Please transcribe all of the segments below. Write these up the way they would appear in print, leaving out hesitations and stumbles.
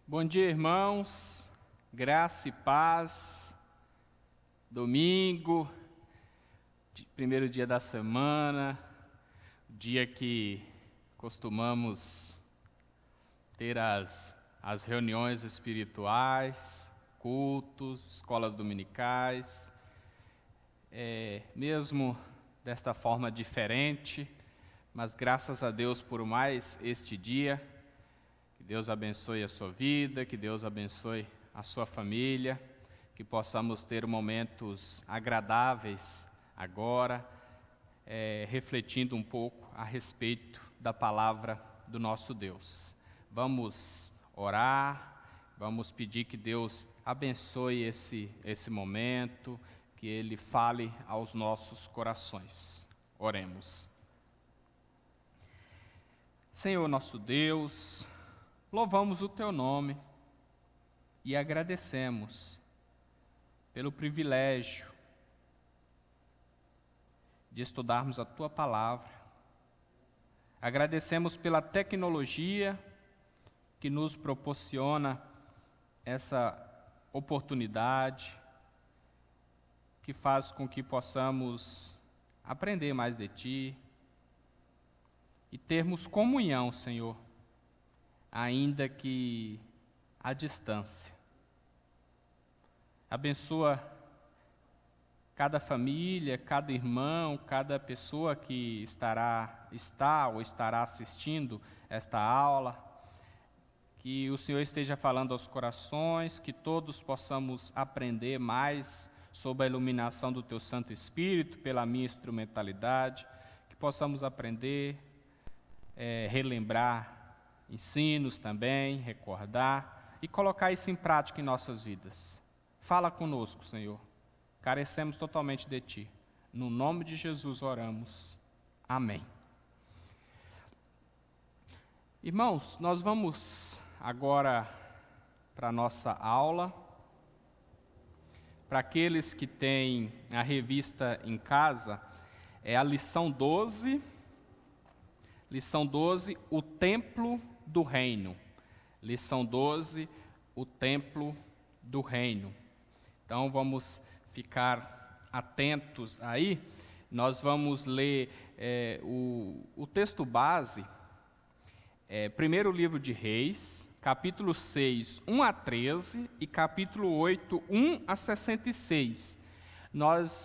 Bom dia, irmãos, graça e paz, domingo, primeiro dia da semana, dia que costumamos ter as reuniões espirituais, cultos, escolas dominicais, mesmo desta forma diferente, mas graças a Deus por mais este dia. Que Deus abençoe a sua vida, que Deus abençoe a sua família, que possamos ter momentos agradáveis agora, refletindo um pouco a respeito da palavra do nosso Deus. Vamos orar, vamos pedir que Deus abençoe esse momento, que Ele fale aos nossos corações. Oremos. Senhor nosso Deus, louvamos o Teu nome e agradecemos pelo privilégio de estudarmos a Tua palavra. Agradecemos pela tecnologia que nos proporciona essa oportunidade, que faz com que possamos aprender mais de Ti e termos comunhão, Senhor, ainda que à distância. Abençoa cada família, cada irmão, cada pessoa que está ou estará assistindo esta aula, que o Senhor esteja falando aos corações, que todos possamos aprender mais sobre a iluminação do Teu Santo Espírito, pela minha instrumentalidade, que possamos aprender, relembrar ensinos também, recordar e colocar isso em prática em nossas vidas. Fala conosco, Senhor. Carecemos totalmente de Ti. No nome de Jesus oramos. Amém. Irmãos, nós vamos agora para a nossa aula. Para aqueles que têm a revista em casa, é a lição 12. Lição 12, o templo do reino. Lição 12, o templo do reino. Então vamos ficar atentos aí. Nós vamos ler o texto base, primeiro livro de Reis, capítulo 6, 1 a 13 e capítulo 8, 1 a 66.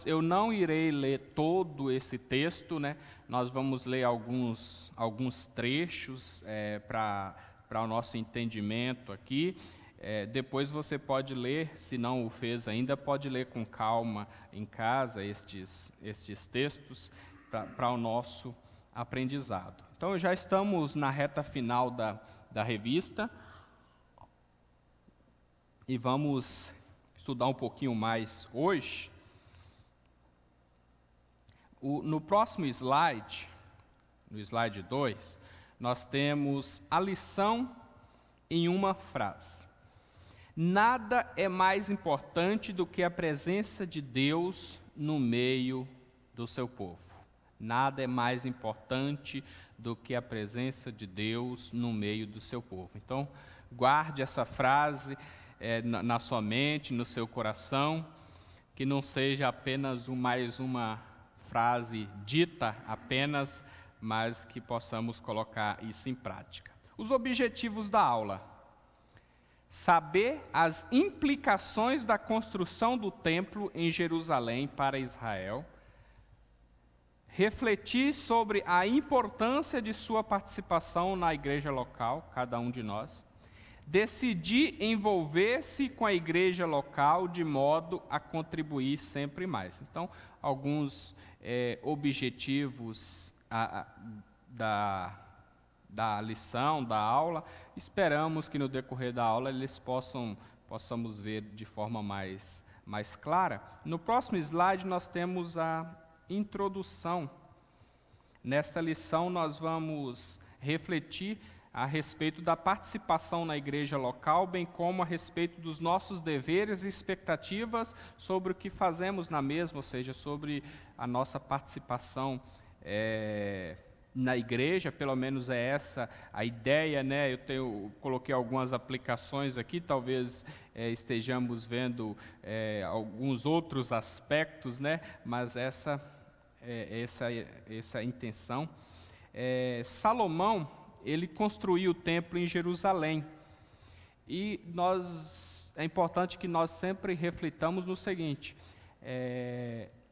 Eu não irei ler todo esse texto, né? Nós vamos ler alguns trechos para o nosso entendimento aqui. Depois você pode ler, se não o fez ainda, pode ler com calma em casa estes textos para o nosso aprendizado. Então já estamos na reta final da revista e vamos estudar um pouquinho mais hoje. No próximo slide, no slide 2, nós temos a lição em uma frase. Nada é mais importante do que a presença de Deus no meio do seu povo. Nada é mais importante do que a presença de Deus no meio do seu povo. Então, guarde essa frase na sua mente, no seu coração, que não seja apenas mais uma frase dita apenas, mas que possamos colocar isso em prática. Os objetivos da aula: saber as implicações da construção do templo em Jerusalém para Israel, refletir sobre a importância de sua participação na igreja local, cada um de nós, decidir envolver-se com a igreja local de modo a contribuir sempre mais. Então, alguns objetivos da lição, da aula. Esperamos que no decorrer da aula possamos ver de forma mais clara. No próximo slide nós temos a introdução. Nesta lição nós vamos refletir a respeito da participação na igreja local, bem como a respeito dos nossos deveres e expectativas sobre o que fazemos na mesma, ou seja, sobre a nossa participação na igreja, pelo menos é essa a ideia, né? Coloquei algumas aplicações aqui, talvez estejamos vendo alguns outros aspectos, né? Mas essa é a intenção. Salomão, ele construiu o templo em Jerusalém, e é importante que nós sempre reflitamos no seguinte: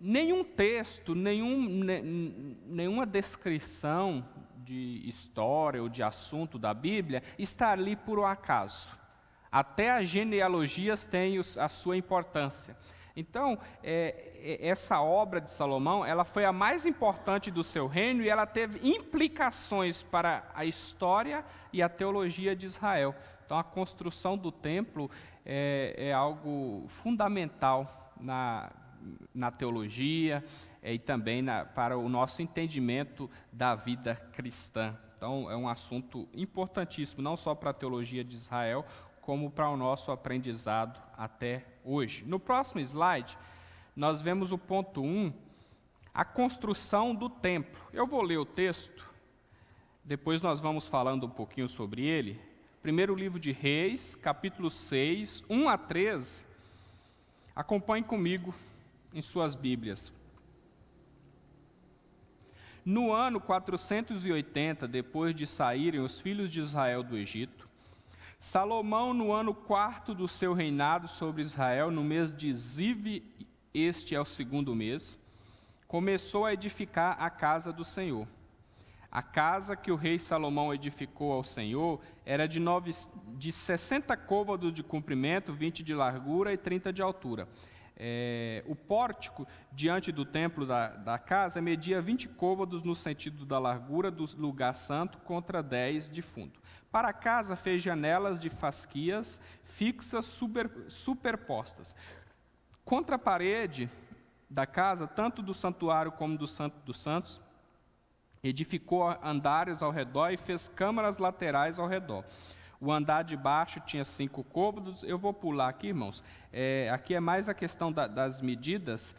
nenhum texto, nenhuma descrição de história ou de assunto da Bíblia está ali por um acaso. Até as genealogias têm a sua importância. Então, essa obra de Salomão, ela foi a mais importante do seu reino, e ela teve implicações para a história e a teologia de Israel. Então, a construção do templo é algo fundamental na teologia e também para o nosso entendimento da vida cristã. Então, é um assunto importantíssimo, não só para a teologia de Israel, como para o nosso aprendizado até hoje. No próximo slide, nós vemos o ponto 1, a construção do templo. Eu vou ler o texto, depois nós vamos falando um pouquinho sobre ele. Primeiro livro de Reis, capítulo 6, 1 a 13. Acompanhe comigo em suas Bíblias. No ano 480, depois de saírem os filhos de Israel do Egito, Salomão, no ano 4º do seu reinado sobre Israel, no mês de Ziv, este é o 2º mês, começou a edificar a casa do Senhor. A casa que o rei Salomão edificou ao Senhor era de 60 côvados de comprimento, 20 de largura e 30 de altura. O pórtico diante do templo da casa media 20 côvados no sentido da largura do lugar santo, contra 10 de fundo. Para a casa fez janelas de fasquias fixas superpostas. Contra a parede da casa, tanto do santuário como do Santo dos Santos, edificou andares ao redor e fez câmaras laterais ao redor. O andar de baixo tinha 5 côvados. Eu vou pular aqui, irmãos. Aqui é mais a questão das medidas,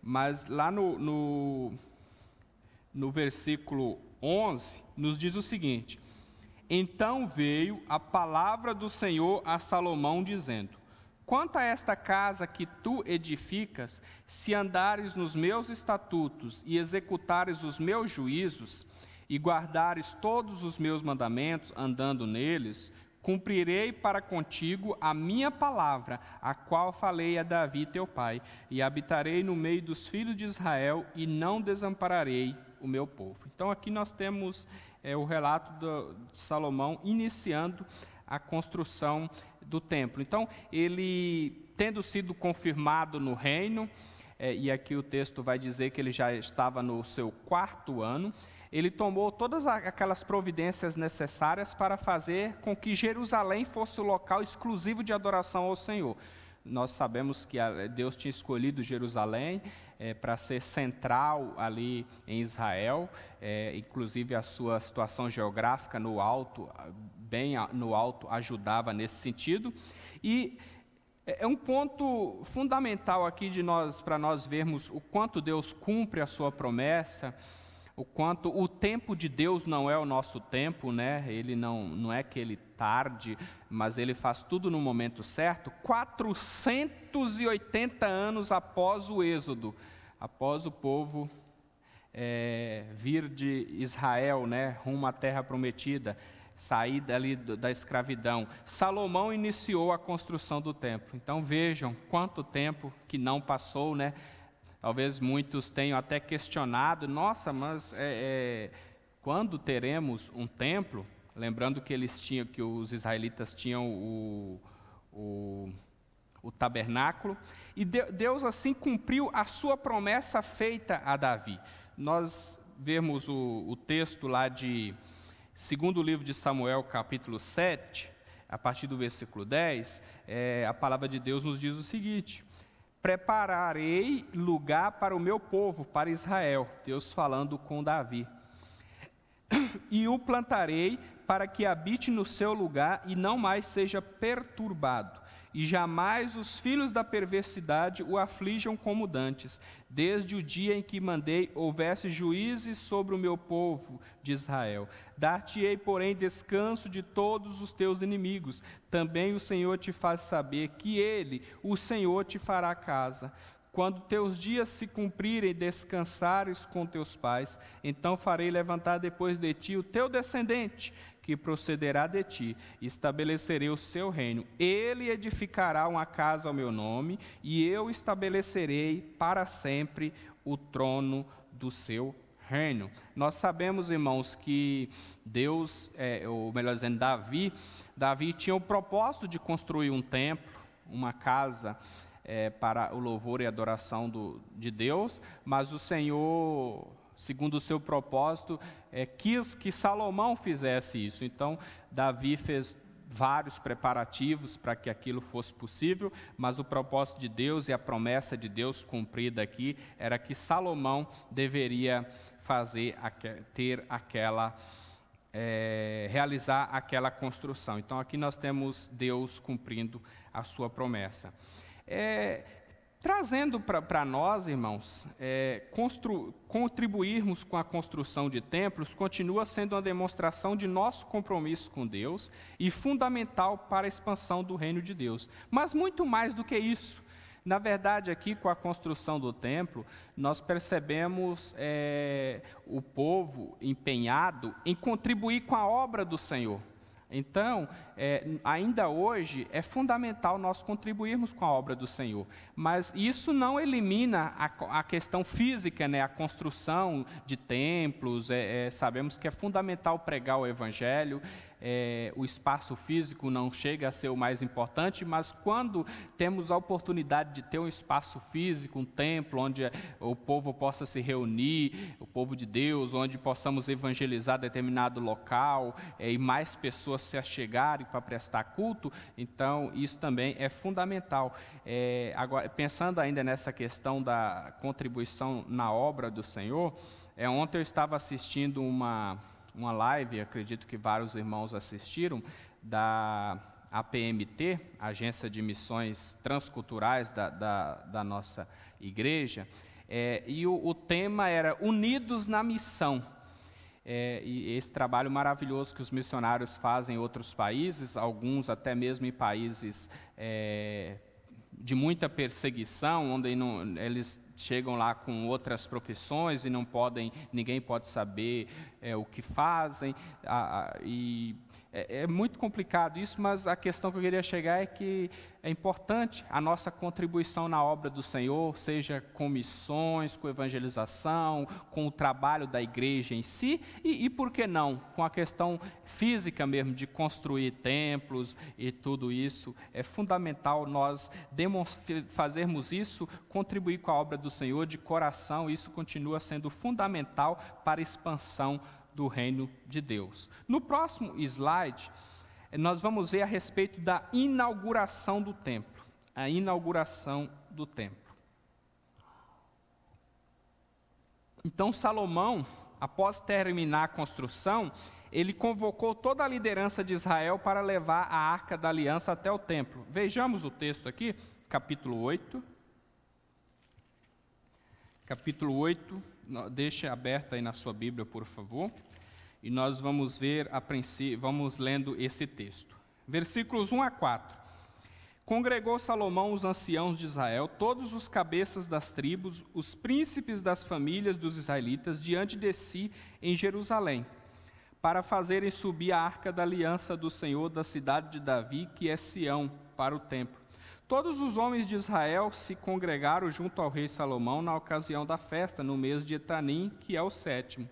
mas lá no versículo 11, nos diz o seguinte: então veio a palavra do Senhor a Salomão, dizendo: quanto a esta casa que tu edificas, se andares nos meus estatutos e executares os meus juízos, e guardares todos os meus mandamentos, andando neles, cumprirei para contigo a minha palavra, a qual falei a Davi teu pai, e habitarei no meio dos filhos de Israel, e não desampararei o meu povo. Então aqui nós temos o relato de Salomão iniciando a construção do templo. Então, ele, tendo sido confirmado no reino, e aqui o texto vai dizer que ele já estava no seu 4º ano, ele tomou todas aquelas providências necessárias para fazer com que Jerusalém fosse o local exclusivo de adoração ao Senhor. Nós sabemos que Deus tinha escolhido Jerusalém para ser central ali em Israel, inclusive a sua situação geográfica no alto, bem no alto, ajudava nesse sentido. E é um ponto fundamental aqui para nós vermos o quanto Deus cumpre a sua promessa, o quanto o tempo de Deus não é o nosso tempo, né? Ele não é que ele tarde, mas ele faz tudo no momento certo. 480 anos após o Êxodo, após o povo vir de Israel, né, rumo à terra prometida, sair dali da escravidão, Salomão iniciou a construção do templo. Então vejam quanto tempo que não passou, né? Talvez muitos tenham até questionado: nossa, mas quando teremos um templo? Lembrando que os israelitas tinham o tabernáculo, e Deus assim cumpriu a sua promessa feita a Davi. Nós vemos o texto lá de 2º livro de Samuel, capítulo 7, a partir do versículo 10, a palavra de Deus nos diz o seguinte: prepararei lugar para o meu povo, para Israel, Deus falando com Davi, e o plantarei para que habite no seu lugar e não mais seja perturbado. e jamais os filhos da perversidade o aflijam como dantes, desde o dia em que mandei houvesse juízes sobre o meu povo de Israel. Dar-te-ei, porém, descanso de todos os teus inimigos. Também o Senhor te faz saber que Ele, o Senhor, te fará casa. Quando teus dias se cumprirem e descansares com teus pais, então farei levantar depois de ti o teu descendente, que procederá de ti, e estabelecerei o seu reino. Ele edificará uma casa ao meu nome, e eu estabelecerei para sempre o trono do seu reino. Nós sabemos, irmãos, que Deus, ou melhor dizendo, Davi tinha o propósito de construir um templo, uma casa, para o louvor e adoração de Deus, mas o Senhor, segundo o seu propósito, quis que Salomão fizesse isso. Então, Davi fez vários preparativos para que aquilo fosse possível, mas o propósito de Deus e a promessa de Deus cumprida aqui era que Salomão deveria realizar aquela construção. Então, aqui nós temos Deus cumprindo a sua promessa. Trazendo para nós, irmãos, contribuirmos com a construção de templos continua sendo uma demonstração de nosso compromisso com Deus e fundamental para a expansão do reino de Deus. Mas muito mais do que isso. Na verdade, aqui com a construção do templo, nós percebemos o povo empenhado em contribuir com a obra do Senhor. Então, ainda hoje, é fundamental nós contribuirmos com a obra do Senhor. Mas isso não elimina a questão física, né? A construção de templos. Sabemos que é fundamental pregar o Evangelho. O espaço físico não chega a ser o mais importante, mas quando temos a oportunidade de ter um espaço físico, um templo, onde o povo possa se reunir, o povo de Deus, onde possamos evangelizar determinado local, e mais pessoas se achegarem para prestar culto, então isso também é fundamental. Agora, pensando ainda nessa questão da contribuição na obra do Senhor, ontem eu estava assistindo uma live, acredito que vários irmãos assistiram, da APMT, Agência de Missões Transculturais da nossa igreja, e o tema era Unidos na Missão. E esse trabalho maravilhoso que os missionários fazem em outros países, alguns até mesmo em países de muita perseguição, onde eles chegam lá com outras profissões e ninguém pode saber o que fazem, e é muito complicado isso, mas a questão que eu queria chegar é que é importante a nossa contribuição na obra do Senhor, seja com missões, com evangelização, com o trabalho da igreja em si, e por que não, com a questão física mesmo, de construir templos e tudo isso. É fundamental nós fazermos isso, contribuir com a obra do Senhor de coração. Isso continua sendo fundamental para a expansão do reino de Deus. No próximo slide, nós vamos ver a respeito da inauguração do templo. A inauguração do templo. Então, Salomão, após terminar a construção, ele convocou toda a liderança de Israel para levar a Arca da Aliança até o templo. Vejamos o texto aqui, capítulo 8. Capítulo 8, deixe aberta aí na sua Bíblia, por favor. E nós vamos ver, vamos lendo esse texto. Versículos 1 a 4. Congregou Salomão os anciãos de Israel, todos os cabeças das tribos, os príncipes das famílias dos israelitas, diante de si em Jerusalém, para fazerem subir a arca da aliança do Senhor da cidade de Davi, que é Sião, para o templo. Todos os homens de Israel se congregaram junto ao rei Salomão na ocasião da festa, no mês de Etanim, que é o 7º.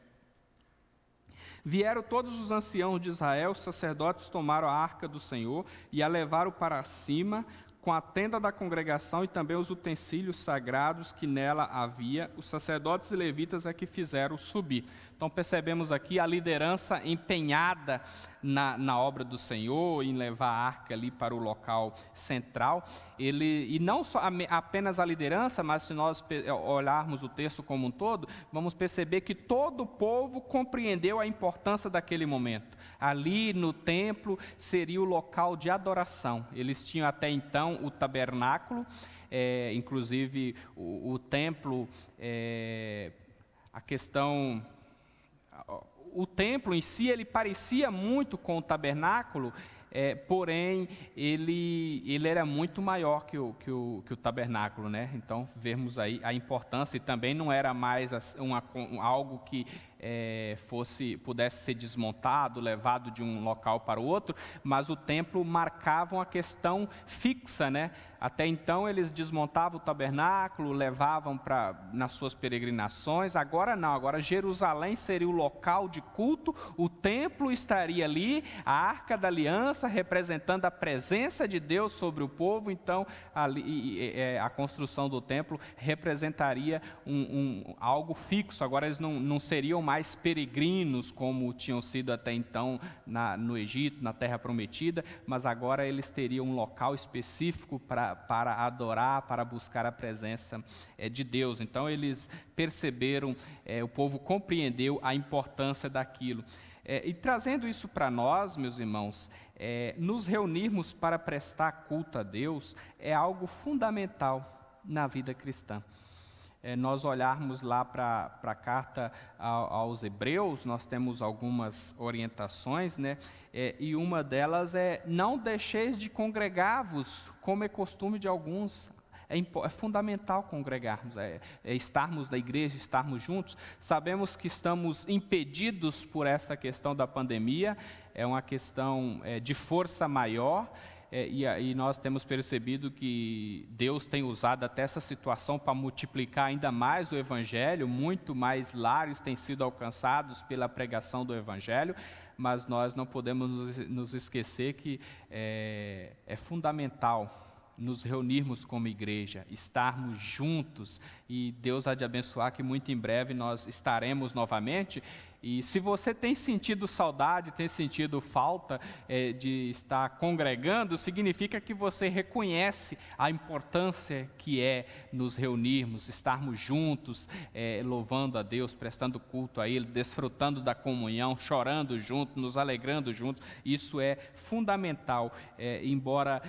Vieram todos os anciãos de Israel, os sacerdotes tomaram a arca do Senhor e a levaram para cima, com a tenda da congregação e também os utensílios sagrados que nela havia. Os sacerdotes e levitas é que fizeram subir. Então percebemos aqui a liderança empenhada na obra do Senhor, em levar a arca ali para o local central. E não só apenas a liderança, mas se nós olharmos o texto como um todo, vamos perceber que todo o povo compreendeu a importância daquele momento. Ali no templo seria o local de adoração. Eles tinham até então o tabernáculo, inclusive o templo, a questão... O templo em si, ele parecia muito com o tabernáculo, porém, ele era muito maior que o tabernáculo, né? Então, vemos aí a importância, e também não era mais algo que pudesse ser desmontado, levado de um local para o outro, mas o templo marcava uma questão fixa, né? Até então eles desmontavam o tabernáculo, levavam nas suas peregrinações. Agora não, agora Jerusalém seria o local de culto, o templo estaria ali, a Arca da Aliança representando a presença de Deus sobre o povo. Então a construção do templo representaria algo fixo. Agora eles não seriam mais peregrinos como tinham sido até então no Egito, na Terra Prometida, mas agora eles teriam um local específico para adorar, para buscar a presença de Deus. Então eles perceberam, o povo compreendeu a importância daquilo. E trazendo isso para nós, meus irmãos, nos reunirmos para prestar culto a Deus é algo fundamental na vida cristã. Nós olharmos lá para a carta aos Hebreus, nós temos algumas orientações, né? E uma delas é: não deixeis de congregar-vos, como é costume de alguns. É fundamental congregarmos, estarmos na igreja, estarmos juntos. Sabemos que estamos impedidos por essa questão da pandemia, é uma questão de força maior. E nós temos percebido que Deus tem usado até essa situação para multiplicar ainda mais o Evangelho. Muito mais lares têm sido alcançados pela pregação do Evangelho, mas nós não podemos nos esquecer que é fundamental nos reunirmos como igreja, estarmos juntos, e Deus há de abençoar que muito em breve nós estaremos novamente. E se você tem sentido saudade, tem sentido falta de estar congregando, significa que você reconhece a importância que é nos reunirmos, estarmos juntos, louvando a Deus, prestando culto a Ele, desfrutando da comunhão, chorando juntos, nos alegrando juntos. Isso é fundamental, embora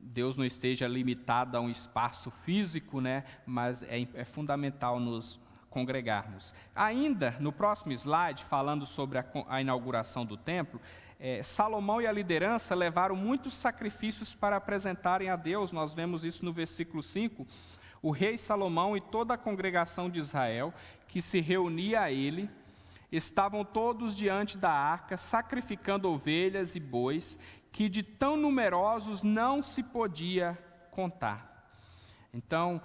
Deus não esteja limitado a um espaço físico, né? Mas é fundamental nos congregarmos. Ainda, no próximo slide, falando sobre a inauguração do templo, Salomão e a liderança levaram muitos sacrifícios para apresentarem a Deus. Nós vemos isso no versículo 5. O rei Salomão e toda a congregação de Israel, que se reunia a ele, estavam todos diante da arca, sacrificando ovelhas e bois, que de tão numerosos não se podia contar. Então,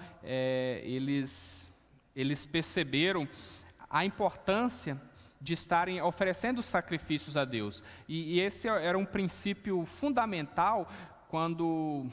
eles perceberam a importância de estarem oferecendo sacrifícios a Deus. E esse era um princípio fundamental quando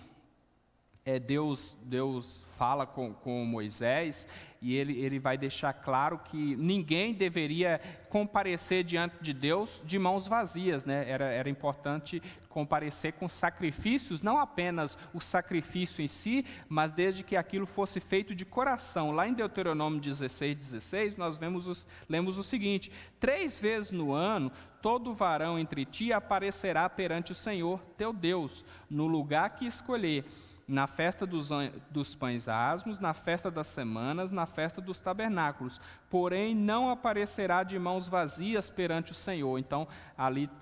Deus fala com Moisés, e ele vai deixar claro que ninguém deveria comparecer diante de Deus de mãos vazias, né? Era importante comparecer com sacrifícios, não apenas o sacrifício em si, mas desde que aquilo fosse feito de coração. Lá em Deuteronômio 16:16, nós lemos o seguinte: 3 vezes no ano, todo varão entre ti aparecerá perante o Senhor teu Deus, no lugar que escolher, na festa dos pães asmos, na festa das semanas, na festa dos tabernáculos. Porém, não aparecerá de mãos vazias perante o Senhor. Então,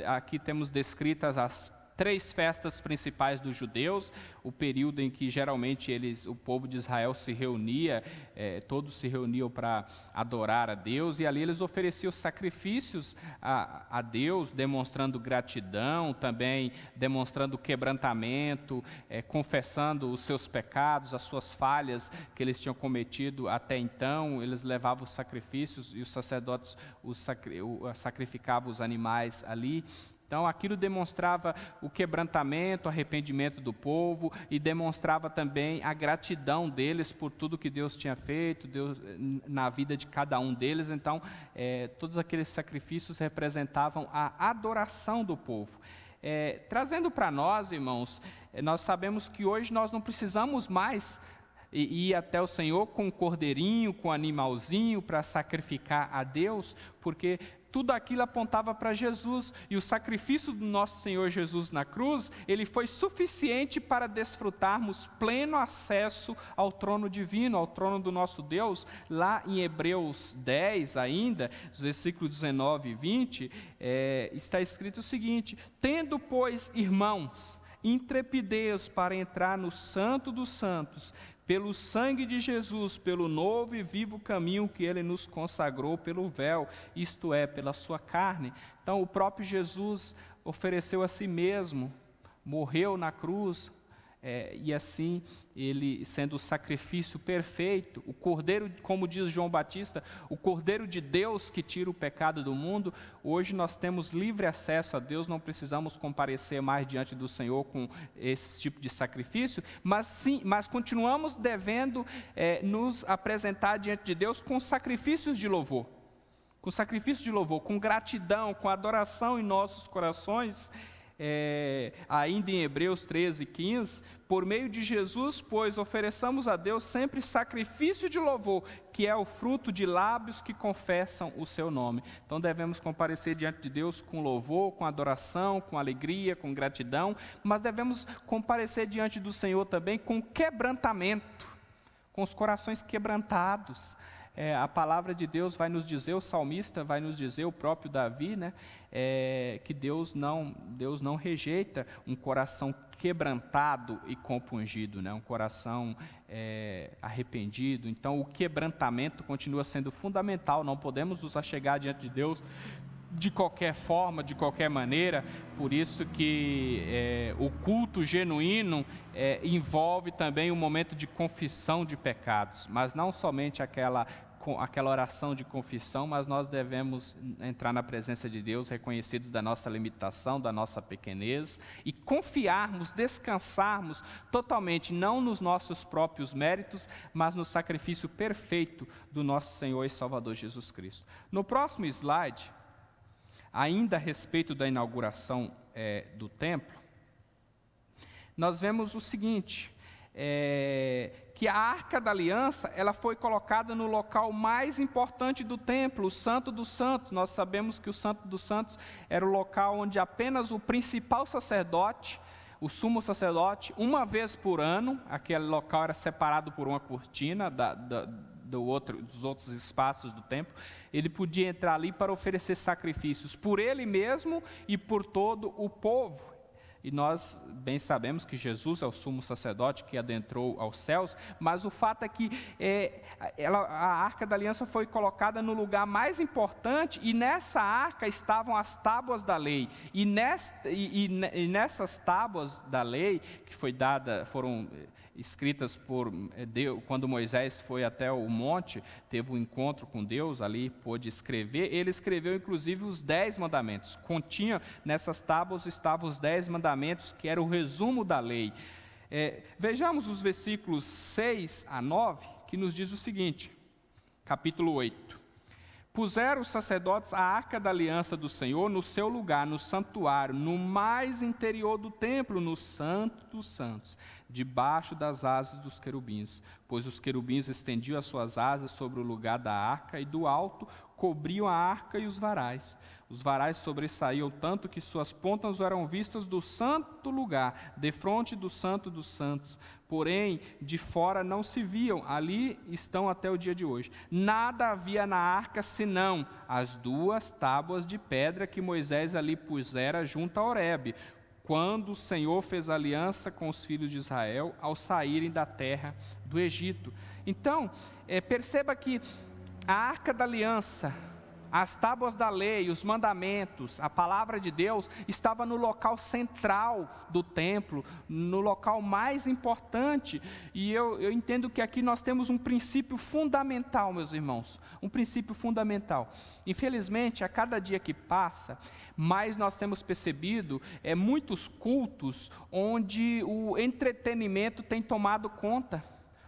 aqui temos descritas as 3 festas principais dos judeus, o período em que geralmente o povo de Israel se reunia, todos se reuniam para adorar a Deus, e ali eles ofereciam sacrifícios a Deus, demonstrando gratidão, também demonstrando quebrantamento, confessando os seus pecados, as suas falhas que eles tinham cometido até então. Eles levavam os sacrifícios e os sacerdotes sacrificavam os animais ali. Então aquilo demonstrava o quebrantamento, o arrependimento do povo e demonstrava também a gratidão deles por tudo que Deus tinha feito, Deus, na vida de cada um deles. Então todos aqueles sacrifícios representavam a adoração do povo. Trazendo para nós, irmãos, nós sabemos que hoje nós não precisamos mais ir até o Senhor com um cordeirinho, com um animalzinho para sacrificar a Deus, porque tudo aquilo apontava para Jesus, e o sacrifício do nosso Senhor Jesus na cruz, ele foi suficiente para desfrutarmos pleno acesso ao trono divino, ao trono do nosso Deus. Lá em Hebreus 10 ainda, versículos 19 e 20, está escrito o seguinte: tendo, pois, irmãos, intrepidez para entrar no Santo dos Santos, pelo sangue de Jesus, pelo novo e vivo caminho que Ele nos consagrou pelo véu, isto é, pela sua carne. Então o próprio Jesus ofereceu a si mesmo, morreu na cruz, e assim Ele, sendo o sacrifício perfeito, o Cordeiro, como diz João Batista, o Cordeiro de Deus que tira o pecado do mundo. Hoje nós temos livre acesso a Deus, não precisamos comparecer mais diante do Senhor com esse tipo de sacrifício, mas continuamos devendo nos apresentar diante de Deus com sacrifícios de louvor, com gratidão, com adoração em nossos corações. Ainda em Hebreus 13, 15, por meio de Jesus, pois, ofereçamos a Deus sempre sacrifício de louvor, que é o fruto de lábios que confessam o seu nome. Então devemos comparecer diante de Deus com louvor, com adoração, com alegria, com gratidão, mas devemos comparecer diante do Senhor também com quebrantamento, com os corações quebrantados. A palavra de Deus vai nos dizer, o salmista vai nos dizer, o próprio Davi, que Deus não rejeita um coração quebrantado e compungido, um coração arrependido. Então o quebrantamento continua sendo fundamental, não podemos nos achegar diante de Deus de qualquer forma, de qualquer maneira. Por isso que o culto genuíno envolve também um momento de confissão de pecados, mas não somente aquela oração de confissão, mas nós devemos entrar na presença de Deus reconhecidos da nossa limitação, da nossa pequenez, e confiarmos, descansarmos totalmente, não nos nossos próprios méritos, mas no sacrifício perfeito do nosso Senhor e Salvador Jesus Cristo. No próximo slide, ainda a respeito da inauguração do templo, nós vemos o seguinte, que a Arca da Aliança, ela foi colocada no local mais importante do templo, o Santo dos Santos. Nós sabemos que o Santo dos Santos era o local onde apenas o principal sacerdote, o sumo sacerdote, uma vez por ano, aquele local era separado por uma cortina dos outros espaços do templo, ele podia entrar ali para oferecer sacrifícios por ele mesmo e por todo o povo. E nós bem sabemos que Jesus é o sumo sacerdote que adentrou aos céus, mas o fato é que a Arca da Aliança foi colocada no lugar mais importante, e nessa arca estavam as tábuas da lei. E nessas tábuas da lei, que foram escritas por Deus, quando Moisés foi até o monte, teve um encontro com Deus, ali pôde escrever, ele escreveu inclusive os 10 mandamentos, nessas tábuas estavam os 10 mandamentos, que era o resumo da lei. Vejamos os versículos 6 a 9, que nos diz o seguinte, capítulo 8. Puseram os sacerdotes a Arca da Aliança do Senhor no seu lugar, no santuário, no mais interior do templo, no Santo dos Santos, debaixo das asas dos querubins, pois os querubins estendiam as suas asas sobre o lugar da arca, e do alto cobriam a arca e os varais. Os varais sobressaíam tanto que suas pontas eram vistas do santo lugar, defronte do Santo dos Santos. Porém, de fora não se viam, ali estão até o dia de hoje. Nada havia na arca senão as 2 tábuas de pedra que Moisés ali pusera junto a Horebe, quando o Senhor fez aliança com os filhos de Israel ao saírem da terra do Egito. Então, perceba que a Arca da Aliança, as tábuas da lei, os mandamentos, a palavra de Deus estava no local central do templo, no local mais importante. E eu entendo que aqui nós temos um princípio fundamental, meus irmãos, um princípio fundamental. Infelizmente, a cada dia que passa, mais nós temos percebido muitos cultos onde o entretenimento tem tomado conta,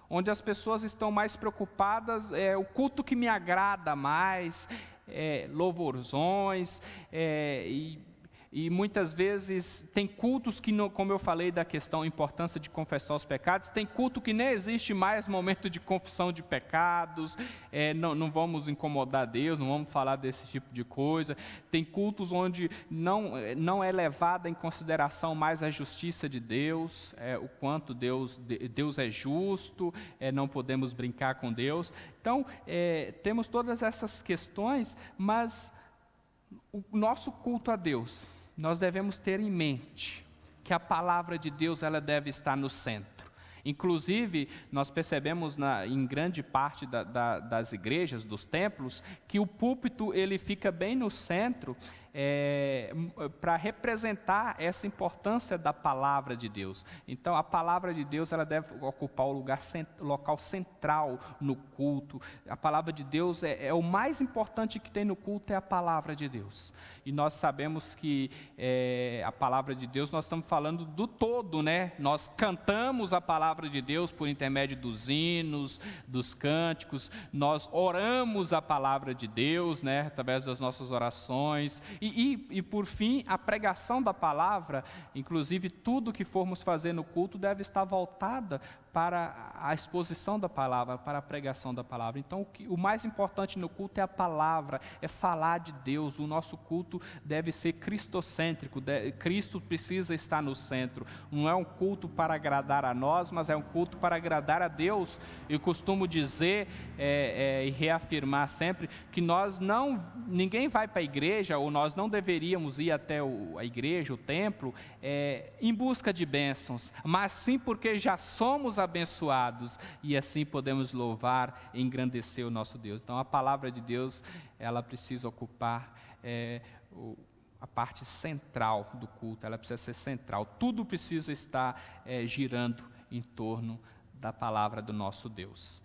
onde as pessoas estão mais preocupadas, o culto que me agrada mais, louvorzões, e muitas vezes tem cultos que, como eu falei da questão, a importância de confessar os pecados, tem culto que nem existe mais momento de confissão de pecados, não vamos incomodar Deus, não vamos falar desse tipo de coisa. Tem cultos onde não é levada em consideração mais a justiça de Deus, o quanto Deus é justo, não podemos brincar com Deus. Então, temos todas essas questões, mas o nosso culto a Deus, nós devemos ter em mente que a palavra de Deus ela deve estar no centro. Inclusive, nós percebemos em grande parte das igrejas, dos templos, que o púlpito ele fica bem no centro, para representar essa importância da palavra de Deus. Então, a palavra de Deus ela deve ocupar o local central no culto. A palavra de Deus o mais importante que tem no culto, é a palavra de Deus. E nós sabemos que a palavra de Deus, nós estamos falando do todo, né? Nós cantamos a palavra de Deus por intermédio dos hinos, dos cânticos, nós oramos a palavra de Deus, né? Através das nossas orações. E por fim, a pregação da palavra, inclusive tudo que formos fazer no culto deve estar voltada para a exposição da palavra, para a pregação da palavra. Então, o mais importante no culto é a palavra, é falar de Deus. O nosso culto deve ser cristocêntrico, Cristo precisa estar no centro. Não é um culto para agradar a nós, mas é um culto para agradar a Deus. Eu costumo dizer e reafirmar sempre que ninguém vai para a igreja, ou nós não deveríamos ir até a igreja, o templo, em busca de bênçãos, mas sim porque já somos abençoados, e assim podemos louvar e engrandecer o nosso Deus. Então a palavra de Deus, ela precisa ocupar a parte central do culto, ela precisa ser central, tudo precisa estar girando em torno da palavra do nosso Deus.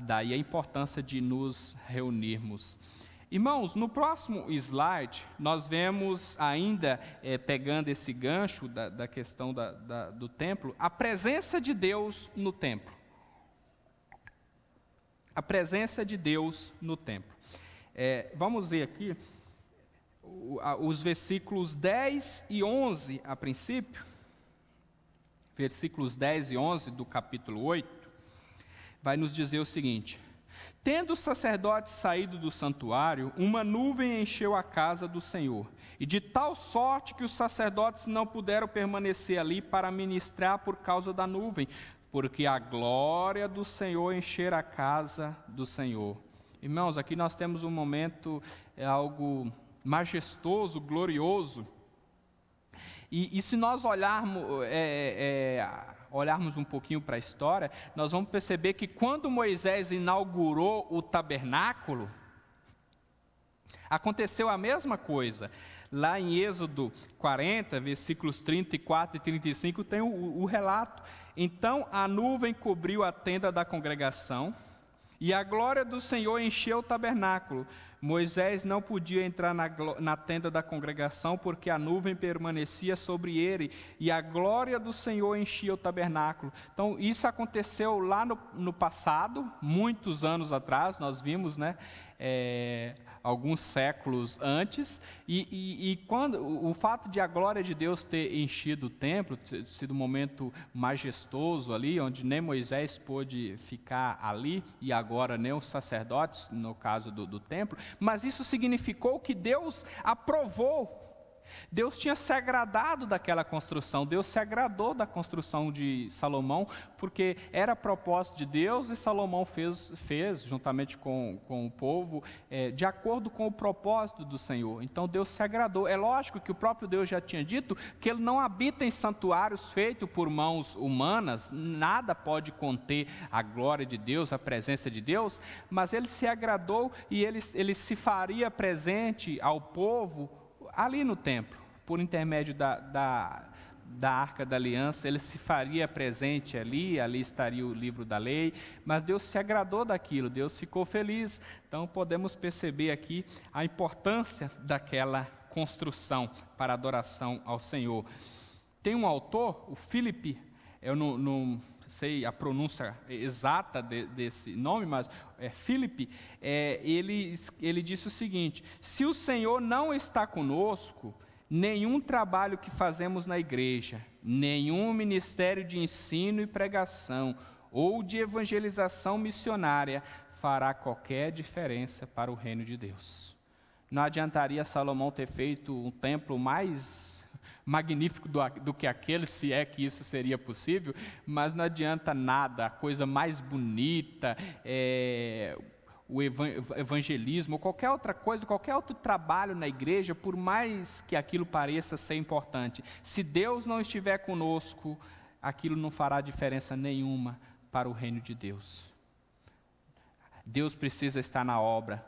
Daí a importância de nos reunirmos. Irmãos, no próximo slide, nós vemos ainda, pegando esse gancho da questão do templo, a presença de Deus no templo. A presença de Deus no templo. Vamos ver aqui os versículos 10 e 11 a princípio. Versículos 10 e 11 do capítulo 8, vai nos dizer o seguinte: tendo os sacerdotes saído do santuário, uma nuvem encheu a casa do Senhor, e de tal sorte que os sacerdotes não puderam permanecer ali para ministrar por causa da nuvem, porque a glória do Senhor encher a casa do Senhor. Irmãos, aqui nós temos um momento, algo majestoso, glorioso, e se nós olharmos um pouquinho para a história, nós vamos perceber que quando Moisés inaugurou o tabernáculo, aconteceu a mesma coisa. Lá em Êxodo 40, versículos 34 e 35, tem o relato. Então a nuvem cobriu a tenda da congregação, e a glória do Senhor encheu o tabernáculo. Moisés não podia entrar na tenda da congregação, porque a nuvem permanecia sobre ele, e a glória do Senhor enchia o tabernáculo. Então, isso aconteceu lá no passado, muitos anos atrás, nós vimos, né? Alguns séculos antes, e quando o fato de a glória de Deus ter enchido o templo, ter sido um momento majestoso ali, onde nem Moisés pôde ficar ali, e agora nem os sacerdotes, no caso do templo, mas isso significou que Deus aprovou Deus tinha se agradado daquela construção, Deus se agradou da construção de Salomão, porque era propósito de Deus e Salomão fez juntamente com o povo, de acordo com o propósito do Senhor. Então Deus se agradou. É lógico que o próprio Deus já tinha dito que Ele não habita em santuários feitos por mãos humanas, nada pode conter a glória de Deus, a presença de Deus, mas Ele se agradou e Ele se faria presente ao povo ali no templo, por intermédio da Arca da Aliança. Ele se faria presente ali estaria o livro da lei, mas Deus se agradou daquilo, Deus ficou feliz. Então podemos perceber aqui a importância daquela construção para adoração ao Senhor. Tem um autor, o Philip, eu não sei a pronúncia exata desse nome, mas Philip, ele disse o seguinte: se o Senhor não está conosco, nenhum trabalho que fazemos na igreja, nenhum ministério de ensino e pregação, ou de evangelização missionária, fará qualquer diferença para o reino de Deus. Não adiantaria Salomão ter feito um templo mais magnífico do que aquele, se é que isso seria possível, mas não adianta nada, a coisa mais bonita, o evangelismo, qualquer outra coisa, qualquer outro trabalho na igreja, por mais que aquilo pareça ser importante, se Deus não estiver conosco, aquilo não fará diferença nenhuma para o reino de Deus. Deus precisa estar na obra,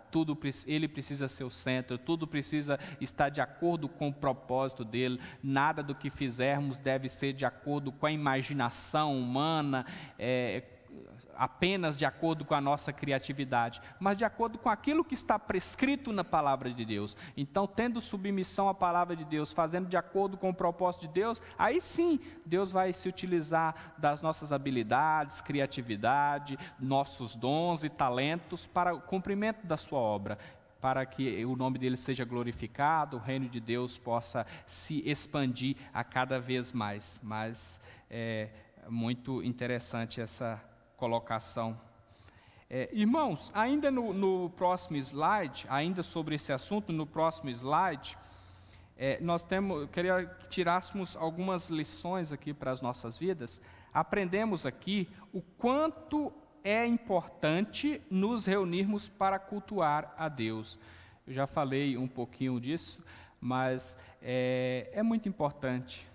Ele precisa ser o centro, tudo precisa estar de acordo com o propósito dEle, nada do que fizermos deve ser de acordo com a imaginação humana, apenas de acordo com a nossa criatividade, mas de acordo com aquilo que está prescrito na palavra de Deus. Então, tendo submissão à palavra de Deus, fazendo de acordo com o propósito de Deus, aí sim, Deus vai se utilizar das nossas habilidades, criatividade, nossos dons e talentos para o cumprimento da sua obra, para que o nome dele seja glorificado, o reino de Deus possa se expandir a cada vez mais. Mas é muito interessante essa colocação. Irmãos, ainda no próximo slide, ainda sobre esse assunto, no próximo slide, eu queria que tirássemos algumas lições aqui para as nossas vidas. Aprendemos aqui o quanto é importante nos reunirmos para cultuar a Deus. Eu já falei um pouquinho disso, mas é muito importante.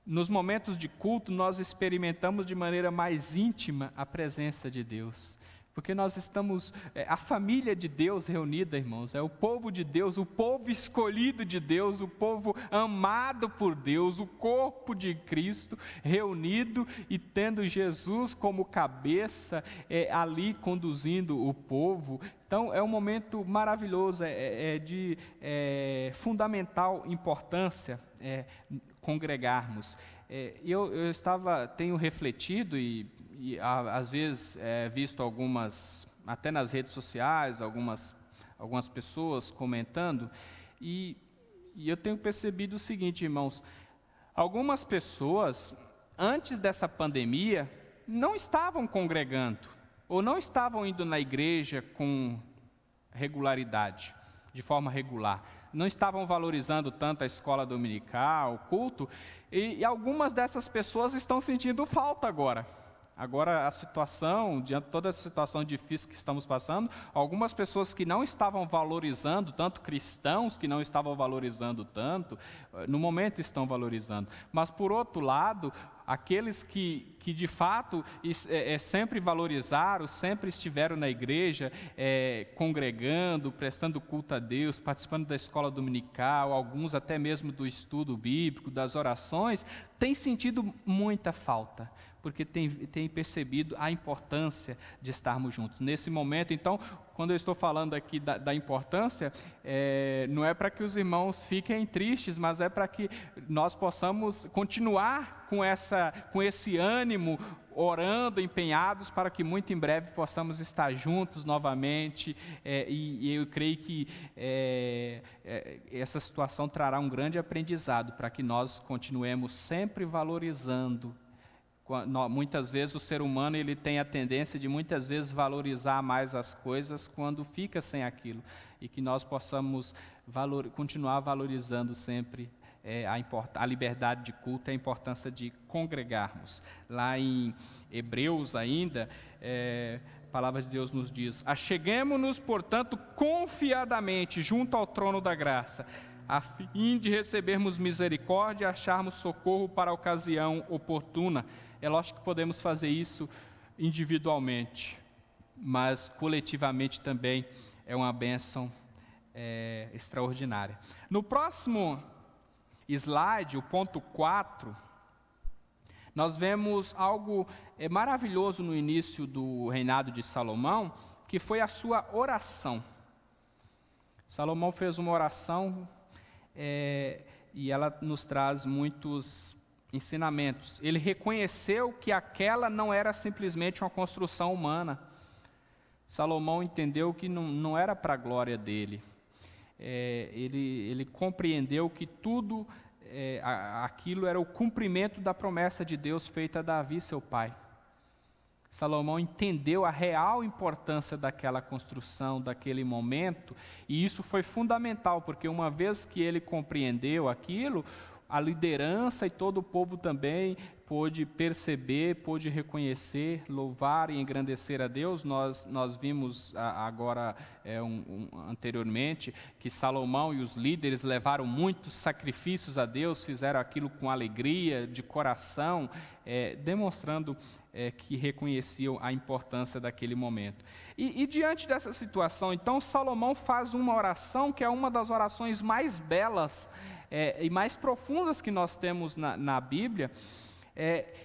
Nos momentos de culto, nós experimentamos de maneira mais íntima a presença de Deus. Porque nós estamos, a família de Deus reunida, irmãos, é o povo de Deus, o povo escolhido de Deus, o povo amado por Deus, o corpo de Cristo reunido e tendo Jesus como cabeça, ali conduzindo o povo. Então é um momento maravilhoso, de fundamental importância congregarmos. Eu tenho refletido e às vezes visto algumas, até nas redes sociais, algumas pessoas comentando, e eu tenho percebido o seguinte, irmãos: algumas pessoas, antes dessa pandemia, não estavam congregando, ou não estavam indo na igreja com regularidade, de forma regular, não estavam valorizando tanto a escola dominical, o culto, e algumas dessas pessoas estão sentindo falta agora. Agora a situação, diante de toda essa situação difícil que estamos passando, algumas pessoas que não estavam valorizando tanto, cristãos que não estavam valorizando tanto, no momento estão valorizando. Mas por outro lado, aqueles que de fato sempre valorizaram, sempre estiveram na igreja, congregando, prestando culto a Deus, participando da escola dominical, alguns até mesmo do estudo bíblico, das orações, têm sentido muita falta, porque tem percebido a importância de estarmos juntos. Nesse momento, então, quando eu estou falando aqui da importância, não é para que os irmãos fiquem tristes, mas é para que nós possamos continuar com esse ânimo, orando, empenhados, para que muito em breve possamos estar juntos novamente, e eu creio que essa situação trará um grande aprendizado, para que nós continuemos sempre valorizando Muitas vezes o ser humano ele tem a tendência de muitas vezes valorizar mais as coisas quando fica sem aquilo, e que nós possamos continuar valorizando sempre a liberdade de culto e a importância de congregarmos. Lá em Hebreus ainda, a palavra de Deus nos diz: acheguemo-nos, portanto, confiadamente junto ao trono da graça, a fim de recebermos misericórdia e acharmos socorro para a ocasião oportuna. É lógico que podemos fazer isso individualmente, mas coletivamente também é uma bênção extraordinária. No próximo slide, o ponto 4, nós vemos algo maravilhoso no início do reinado de Salomão, que foi a sua oração. Salomão fez uma oração e ela nos traz muitos ensinamentos. Ele reconheceu que aquela não era simplesmente uma construção humana. Salomão entendeu que não era para a glória dele. Ele compreendeu que tudo aquilo era o cumprimento da promessa de Deus feita a Davi, seu pai. Salomão entendeu a real importância daquela construção, daquele momento, e isso foi fundamental, porque uma vez que ele compreendeu aquilo, a liderança e todo o povo também pôde perceber, pôde reconhecer, louvar e engrandecer a Deus. Nós vimos agora, anteriormente, que Salomão e os líderes levaram muitos sacrifícios a Deus, fizeram aquilo com alegria, de coração, demonstrando que reconheciam a importância daquele momento. E diante dessa situação, então, Salomão faz uma oração que é uma das orações mais belas e mais profundas que nós temos na Bíblia,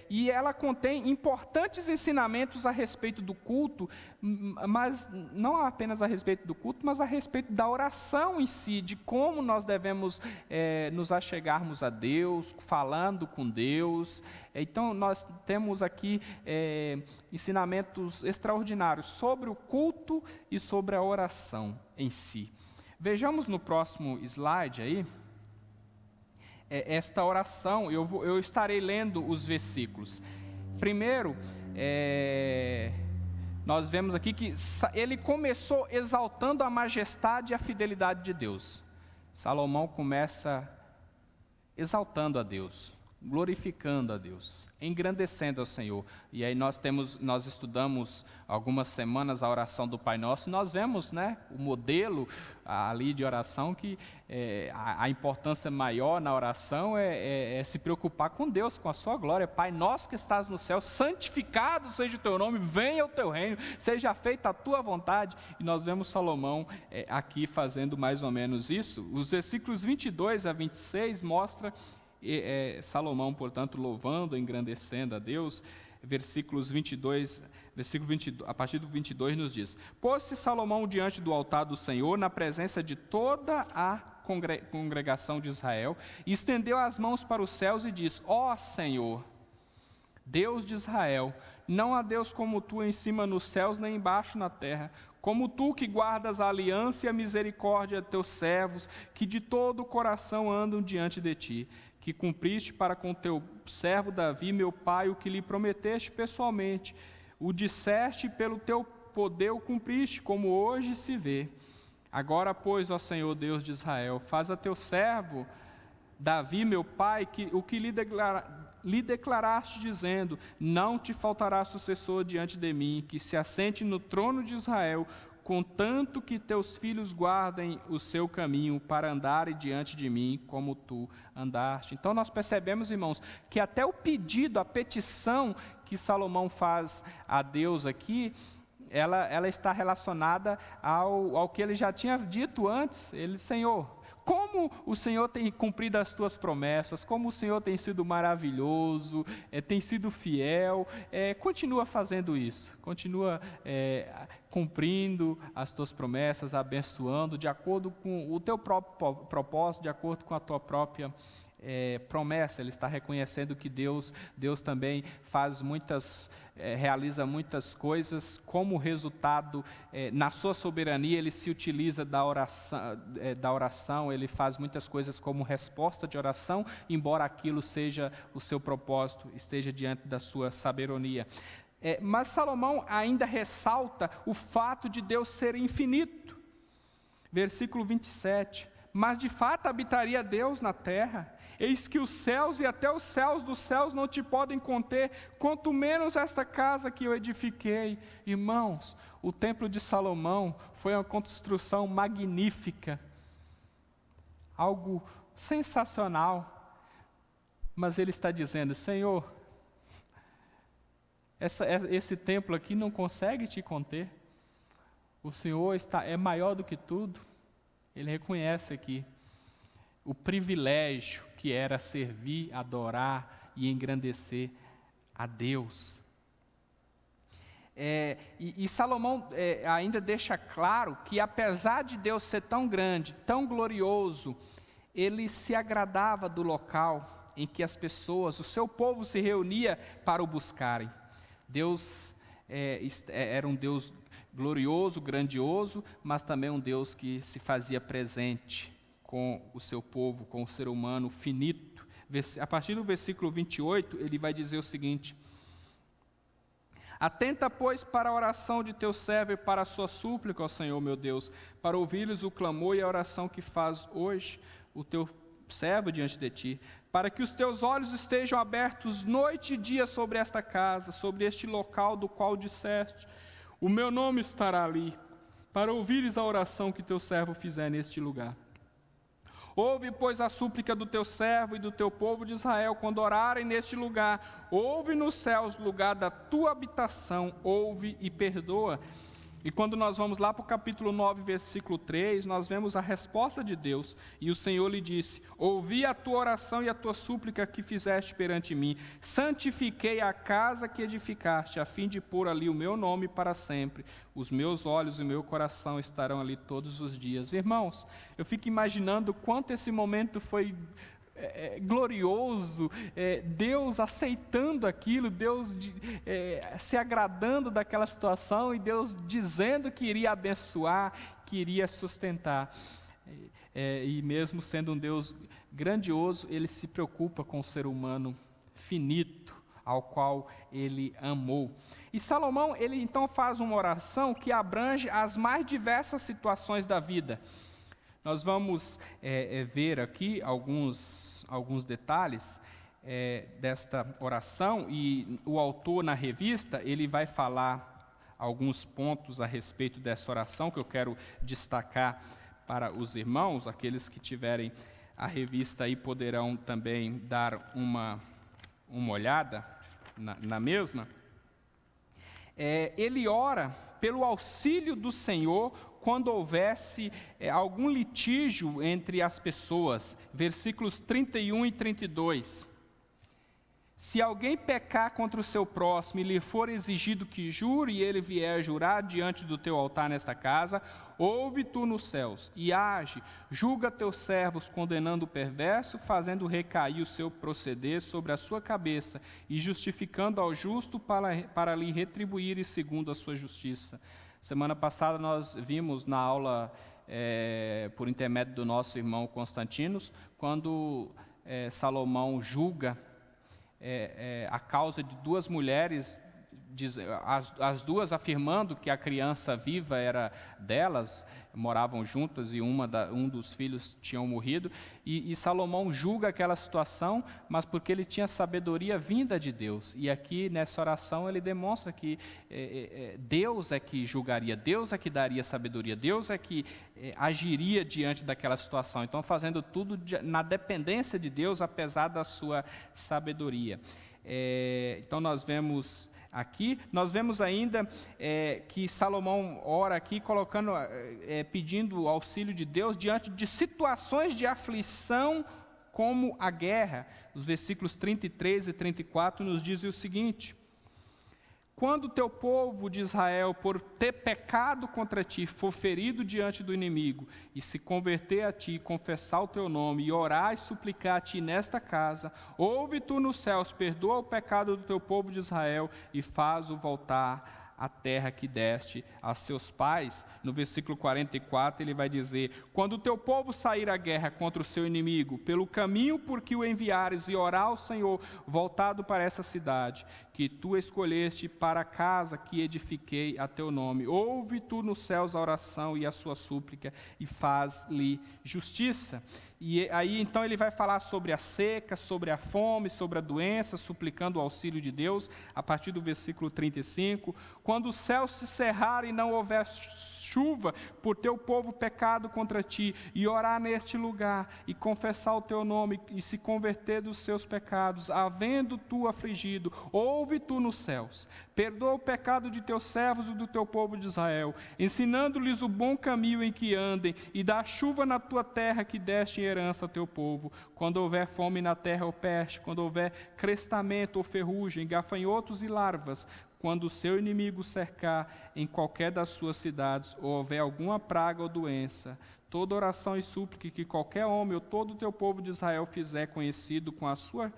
e ela contém importantes ensinamentos a respeito do culto, mas não apenas a respeito do culto, mas a respeito da oração em si, de como nós devemos nos achegarmos a Deus, falando com Deus. Então nós temos aqui ensinamentos extraordinários sobre o culto e sobre a oração em si. Vejamos no próximo slide aí. Esta oração, eu estarei lendo os versículos. Primeiro, nós vemos aqui que ele começou exaltando a majestade e a fidelidade de Deus. Salomão começa exaltando a Deus, glorificando a Deus, engrandecendo ao Senhor. E aí nós estudamos algumas semanas a oração do Pai Nosso, e nós vemos, o modelo ali de oração, que a importância maior na oração é se preocupar com Deus, com a sua glória. Pai Nosso que estás no céu, santificado seja o teu nome, venha o teu reino, seja feita a tua vontade. E nós vemos Salomão aqui fazendo mais ou menos isso. Os versículos 22 a 26 mostram Salomão, portanto, louvando, engrandecendo a Deus. Versículo 22, a partir do 22 nos diz: pôs-se Salomão diante do altar do Senhor, na presença de toda a congregação de Israel, e estendeu as mãos para os céus e diz: ó Senhor, Deus de Israel, não há Deus como tu em cima nos céus, nem embaixo na terra, como tu que guardas a aliança e a misericórdia de teus servos, que de todo o coração andam diante de ti, que cumpriste para com teu servo Davi, meu pai, o que lhe prometeste pessoalmente, o disseste pelo teu poder o cumpriste, como hoje se vê. Agora, pois, ó Senhor Deus de Israel, faz a teu servo Davi, meu pai, o que lhe declaraste, dizendo: não te faltará sucessor diante de mim, que se assente no trono de Israel, contanto que teus filhos guardem o seu caminho para andarem diante de mim como tu andaste. Então nós percebemos, irmãos, que até o pedido, a petição que Salomão faz a Deus aqui, ela está relacionada ao que ele já tinha dito antes. Senhor, como o Senhor tem cumprido as tuas promessas, como o Senhor tem sido maravilhoso, tem sido fiel, continua fazendo isso, continua cumprindo as tuas promessas, abençoando, de acordo com o teu próprio propósito, de acordo com a tua própria promessa, ele está reconhecendo que Deus também realiza muitas coisas, como resultado, na sua soberania, ele se utiliza da oração, ele faz muitas coisas como resposta de oração, embora aquilo seja o seu propósito, esteja diante da sua soberania. Mas Salomão ainda ressalta o fato de Deus ser infinito. Versículo 27, mas de fato habitaria Deus na terra? Eis que os céus e até os céus dos céus não te podem conter, quanto menos esta casa que eu edifiquei. Irmãos, o templo de Salomão foi uma construção magnífica, algo sensacional, mas ele está dizendo: Senhor, esse templo aqui não consegue te conter, o Senhor é maior do que tudo. Ele reconhece aqui o privilégio que era servir, adorar e engrandecer a Deus. E Salomão ainda deixa claro que, apesar de Deus ser tão grande, tão glorioso, ele se agradava do local em que as pessoas, o seu povo, se reunia para o buscarem. Deus era um Deus glorioso, grandioso, mas também um Deus que se fazia presente com o seu povo, com o ser humano finito. A partir do versículo 28, ele vai dizer o seguinte: atenta, pois, para a oração de teu servo e para a sua súplica, ó Senhor meu Deus, para ouvires o clamor e a oração que faz hoje o teu servo diante de ti, para que os teus olhos estejam abertos noite e dia sobre esta casa, sobre este local do qual disseste: o meu nome estará ali, para ouvires a oração que teu servo fizer neste lugar. Ouve, pois, a súplica do teu servo e do teu povo de Israel, quando orarem neste lugar. Ouve nos céus, lugar da tua habitação, ouve e perdoa. E quando nós vamos lá para o capítulo 9, versículo 3, nós vemos a resposta de Deus. E o Senhor lhe disse: ouvi a tua oração e a tua súplica que fizeste perante mim. Santifiquei a casa que edificaste, a fim de pôr ali o meu nome para sempre. Os meus olhos e o meu coração estarão ali todos os dias. Irmãos, eu fico imaginando quanto esse momento foi glorioso, Deus aceitando aquilo, Deus se agradando daquela situação, e Deus dizendo que iria abençoar, que iria sustentar. E mesmo sendo um Deus grandioso, Ele se preocupa com o ser humano finito, ao qual Ele amou. E Salomão, ele então faz uma oração que abrange as mais diversas situações da vida. Nós vamos ver aqui alguns detalhes desta oração, e o autor, na revista, ele vai falar alguns pontos a respeito dessa oração que eu quero destacar para os irmãos. Aqueles que tiverem a revista aí poderão também dar uma olhada na mesma. Ele ora pelo auxílio do Senhor quando houvesse algum litígio entre as pessoas. Versículos 31 e 32. Se alguém pecar contra o seu próximo e lhe for exigido que jure, e ele vier jurar diante do teu altar nesta casa, ouve tu nos céus e age, julga teus servos, condenando o perverso, fazendo recair o seu proceder sobre a sua cabeça, e justificando ao justo para lhe retribuir segundo a sua justiça. Semana passada nós vimos na aula, por intermédio do nosso irmão Constantinos, quando Salomão julga a causa de duas mulheres, as duas afirmando que a criança viva era delas, moravam juntas e um dos filhos tinham morrido, e Salomão julga aquela situação, mas porque ele tinha sabedoria vinda de Deus. E aqui nessa oração ele demonstra que Deus é que julgaria, Deus é que daria sabedoria, Deus é que agiria diante daquela situação. Então, fazendo tudo na dependência de Deus, apesar da sua sabedoria. Então nós vemos ainda que Salomão ora aqui pedindo o auxílio de Deus diante de situações de aflição como a guerra. Os versículos 33 e 34 nos dizem o seguinte: Quando o teu povo de Israel, por ter pecado contra ti, for ferido diante do inimigo, e se converter a ti, confessar o teu nome, e orar e suplicar a ti nesta casa, ouve tu nos céus, perdoa o pecado do teu povo de Israel, e faz-o voltar à terra que deste a seus pais. No versículo 44 ele vai dizer: quando o teu povo sair à guerra contra o seu inimigo, pelo caminho por que o enviares, e orar ao Senhor, voltado para essa cidade, que tu escolheste para a casa que edifiquei a teu nome, ouve tu nos céus a oração e a sua súplica, e faz-lhe justiça. E aí então ele vai falar sobre a seca, sobre a fome, sobre a doença, suplicando o auxílio de Deus, a partir do versículo 35. Quando os céus se cerrarem e não houver chuva, por teu povo pecado contra ti, e orar neste lugar, e confessar o teu nome, e se converter dos seus pecados, havendo tu afligido, ouve tu nos céus, perdoa o pecado de teus servos e do teu povo de Israel, ensinando-lhes o bom caminho em que andem, e dá chuva na tua terra que deste em herança ao teu povo. Quando houver fome na terra ou peste, quando houver crestamento ou ferrugem, gafanhotos e larvas, quando o seu inimigo cercar em qualquer das suas cidades, ou houver alguma praga ou doença, toda oração e súplica que qualquer homem ou todo o teu povo de Israel fizer conhecido com a sua,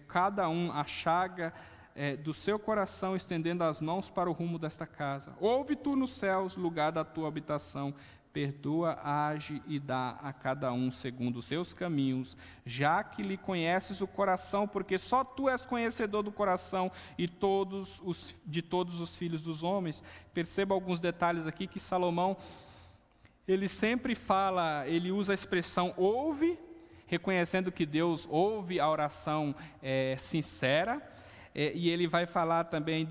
cada um a chaga do seu coração, estendendo as mãos para o rumo desta casa. Ouve tu nos céus, lugar da tua habitação, perdoa, age e dá a cada um segundo os seus caminhos, já que lhe conheces o coração, porque só tu és conhecedor do coração e de todos os filhos dos homens. Perceba alguns detalhes aqui que Salomão, ele sempre fala, ele usa a expressão ouve, reconhecendo que Deus ouve a oração sincera, e ele vai falar também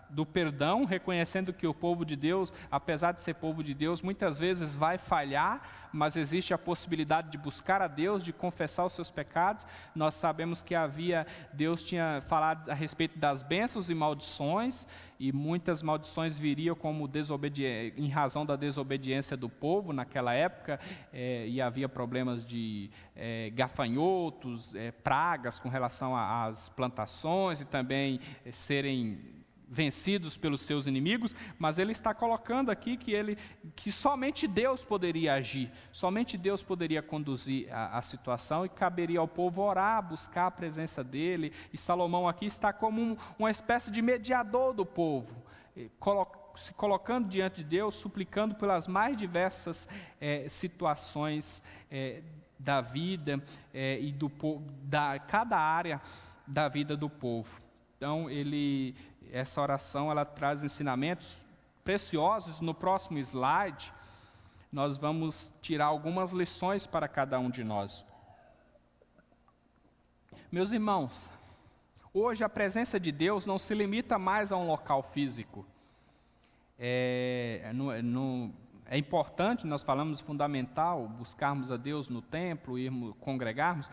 do perdão, reconhecendo que o povo de Deus, apesar de ser povo de Deus, muitas vezes vai falhar, mas existe a possibilidade de buscar a Deus, de confessar os seus pecados. Nós sabemos que Deus tinha falado a respeito das bênçãos e maldições, e muitas maldições viriam como em razão da desobediência do povo naquela época, e havia problemas de gafanhotos, pragas com relação às plantações, e também serem vencidos pelos seus inimigos, mas ele está colocando aqui que somente Deus poderia agir, somente Deus poderia conduzir a situação, e caberia ao povo orar, buscar a presença dele, e Salomão aqui está como uma espécie de mediador do povo, se colocando diante de Deus, suplicando pelas mais diversas situações da vida e cada área da vida do povo. Então, essa oração ela traz ensinamentos preciosos. No próximo slide, nós vamos tirar algumas lições para cada um de nós. Meus irmãos, hoje a presença de Deus não se limita mais a um local físico. É importante, nós falamos fundamental, buscarmos a Deus no templo, irmos congregarmos,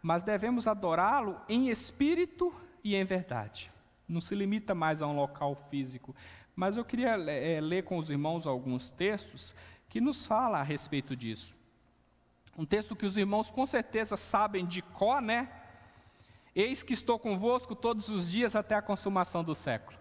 mas devemos adorá-lo em espírito e em verdade. Não se limita mais a um local físico. Mas eu queria ler com os irmãos alguns textos que nos falam a respeito disso. Um texto que os irmãos com certeza sabem de cor, né? Eis que estou convosco todos os dias até a consumação do século.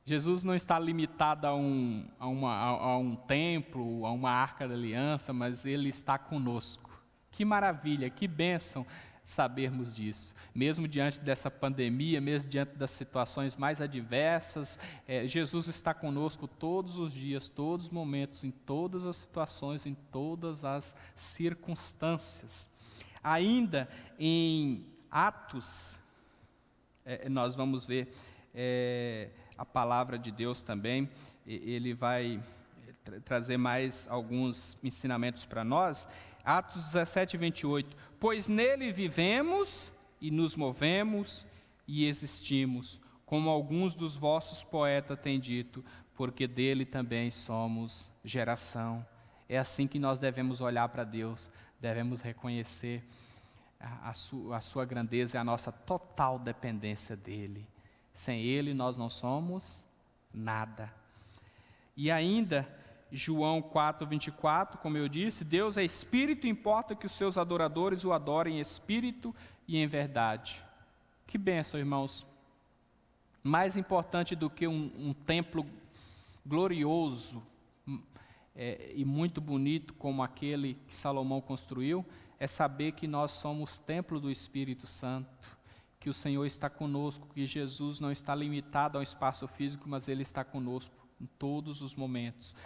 Jesus não está limitado a um templo, a uma arca da aliança, mas Ele está conosco. Que maravilha, que bênção sabermos disso. Mesmo diante dessa pandemia, mesmo diante das situações mais adversas, Jesus está conosco todos os dias, todos os momentos, em todas as situações, em todas as circunstâncias. Ainda em Atos, nós vamos ver a palavra de Deus também. Ele vai trazer mais alguns ensinamentos para nós. Atos 17, 28. Pois nele vivemos e nos movemos e existimos, como alguns dos vossos poetas têm dito, porque dele também somos geração. É assim que nós devemos olhar para Deus, devemos reconhecer a sua grandeza e a nossa total dependência dele. Sem ele nós não somos nada. E ainda, João 4, 24, como eu disse, Deus é espírito, importa que os seus adoradores o adorem em espírito e em verdade. Que bênção, irmãos. Mais importante do que um templo glorioso e muito bonito como aquele que Salomão construiu, é saber que nós somos templo do Espírito Santo, que o Senhor está conosco, que Jesus não está limitado ao espaço físico, mas Ele está conosco em todos os momentos.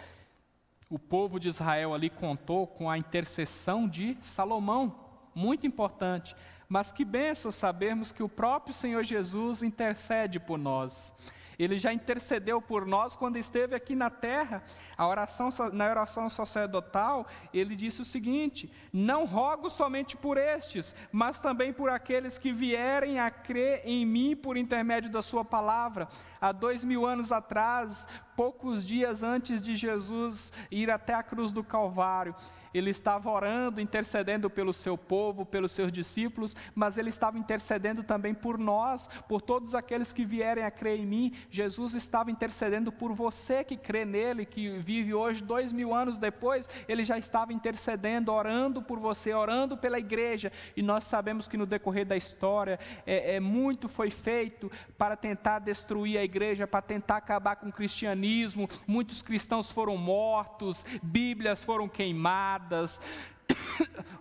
O povo de Israel ali contou com a intercessão de Salomão, muito importante, mas que bênção sabermos que o próprio Senhor Jesus intercede por nós. Ele já intercedeu por nós quando esteve aqui na terra. Na oração sacerdotal, ele disse o seguinte: não rogo somente por estes, mas também por aqueles que vierem a crer em mim por intermédio da sua palavra. Há 2000 anos atrás, poucos dias antes de Jesus ir até a cruz do Calvário, ele estava orando, intercedendo pelo seu povo, pelos seus discípulos, mas ele estava intercedendo também por nós, por todos aqueles que vierem a crer em mim. Jesus estava intercedendo por você que crê nele, que vive hoje 2000 anos depois. Ele já estava intercedendo, orando por você, orando pela igreja, e nós sabemos que no decorrer da história, muito foi feito para tentar destruir a igreja, para tentar acabar com o cristianismo. Muitos cristãos foram mortos, bíblias foram queimadas,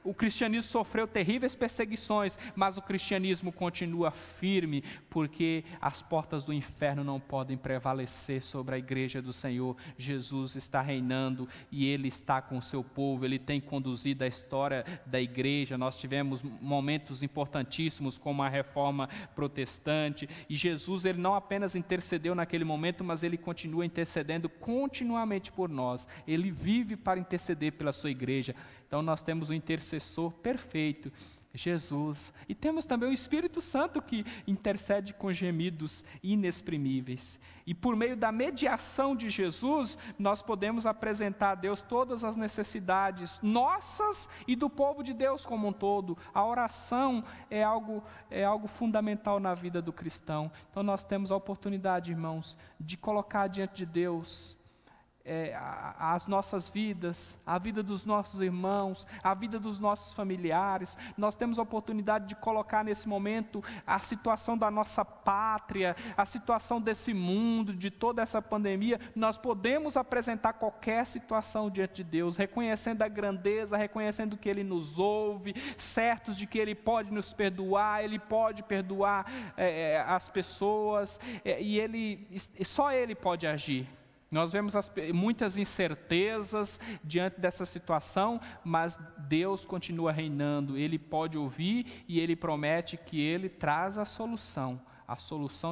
o cristianismo sofreu terríveis perseguições, mas o cristianismo continua firme, porque as portas do inferno não podem prevalecer sobre a igreja do Senhor. Jesus está reinando e Ele está com o seu povo. Ele tem conduzido a história da igreja. Nós tivemos momentos importantíssimos como a reforma protestante, e Jesus, Ele não apenas intercedeu naquele momento, mas Ele continua intercedendo continuamente por nós. Ele vive para interceder pela sua igreja. Então nós temos um intercessor perfeito, Jesus, e temos também o Espírito Santo que intercede com gemidos inexprimíveis. E por meio da mediação de Jesus, nós podemos apresentar a Deus todas as necessidades nossas e do povo de Deus como um todo. A oração é algo fundamental na vida do cristão. Então nós temos a oportunidade, irmãos, de colocar diante de Deus as nossas vidas, a vida dos nossos irmãos, a vida dos nossos familiares. Nós temos a oportunidade de colocar nesse momento a situação da nossa pátria, a situação desse mundo, de toda essa pandemia. Nós podemos apresentar qualquer situação diante de Deus, reconhecendo a grandeza, reconhecendo que Ele nos ouve, certos de que Ele pode nos perdoar, Ele pode perdoar as pessoas, e só Ele pode agir. Nós vemos muitas incertezas diante dessa situação, mas Deus continua reinando. Ele pode ouvir e Ele promete que Ele traz a solução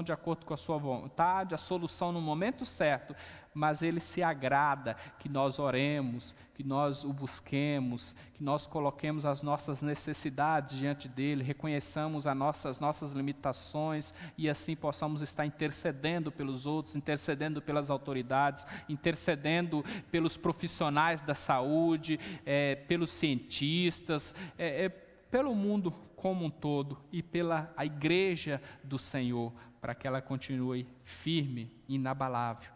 de acordo com a sua vontade, a solução no momento certo. Mas Ele se agrada que nós oremos, que nós o busquemos, que nós coloquemos as nossas necessidades diante dEle, reconheçamos as nossas limitações, e assim possamos estar intercedendo pelos outros, intercedendo pelas autoridades, intercedendo pelos profissionais da saúde, pelos cientistas, pelo mundo como um todo, e pela a igreja do Senhor, para que ela continue firme, inabalável.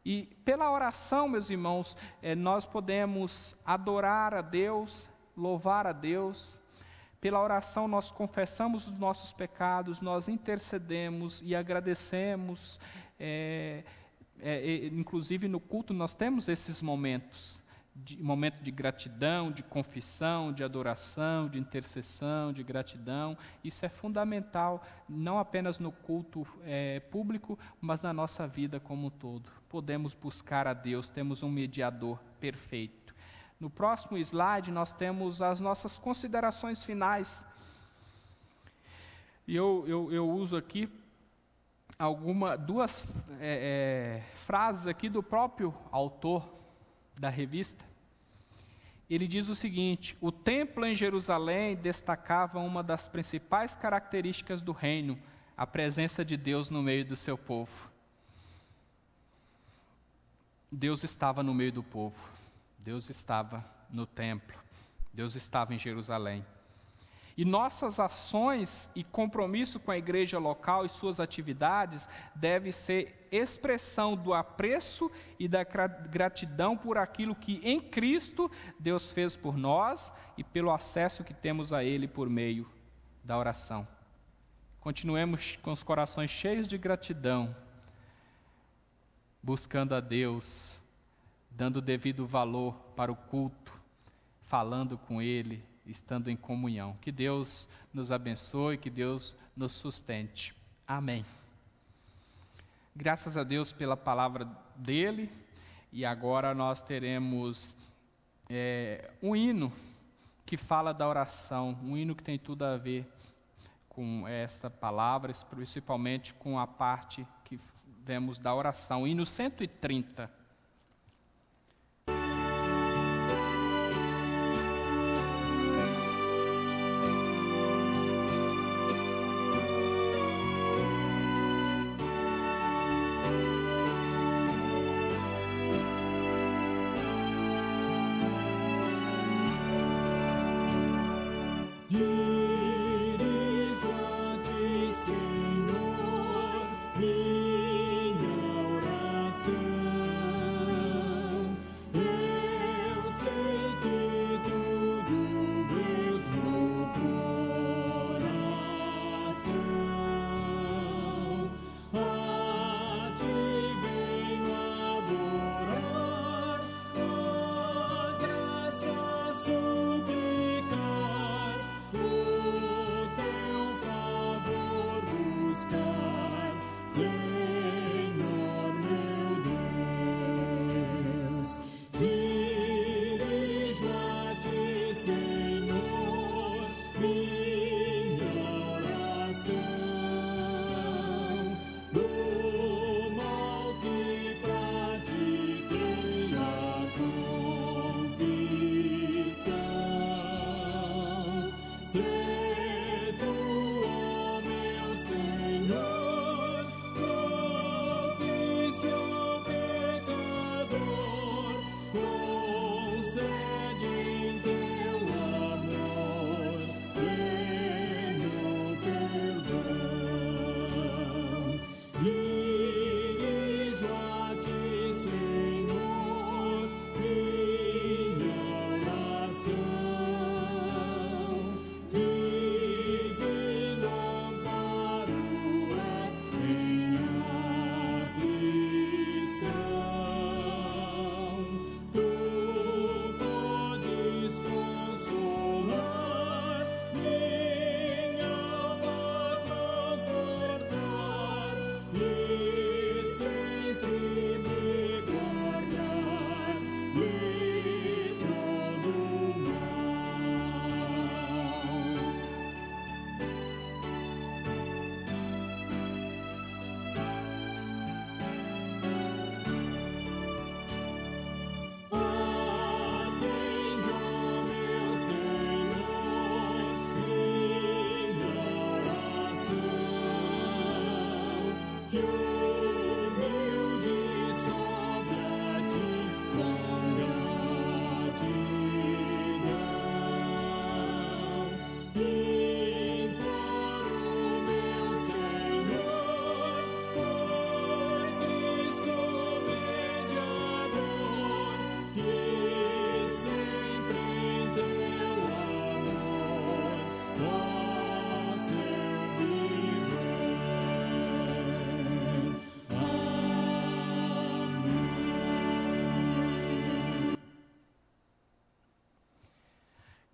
E pela oração, meus irmãos, nós podemos adorar a Deus, louvar a Deus. Pela oração nós confessamos os nossos pecados, nós intercedemos e agradecemos. Inclusive no culto nós temos esses momentos. Momento de gratidão, de confissão, de adoração, de intercessão, de gratidão. Isso é fundamental, não apenas no culto público, mas na nossa vida como um todo. Podemos buscar a Deus, temos um mediador perfeito. No próximo slide nós temos as nossas considerações finais. E eu uso aqui duas frases aqui do próprio autor da revista. Ele diz o seguinte: o templo em Jerusalém destacava uma das principais características do reino, a presença de Deus no meio do seu povo. Deus estava no meio do povo, Deus estava no templo, Deus estava em Jerusalém. E nossas ações e compromisso com a igreja local e suas atividades deve ser expressão do apreço e da gratidão por aquilo que em Cristo Deus fez por nós e pelo acesso que temos a Ele por meio da oração. continuemos com os corações cheios de gratidão, buscando a Deus, dando o devido valor para o culto, falando com Ele, estando em comunhão. Que Deus nos abençoe, que Deus nos sustente. Amém. Graças a Deus pela palavra dEle, e agora nós teremos um hino que fala da oração, um hino que tem tudo a ver com essa palavra, principalmente com a parte que vemos da oração. O hino 130.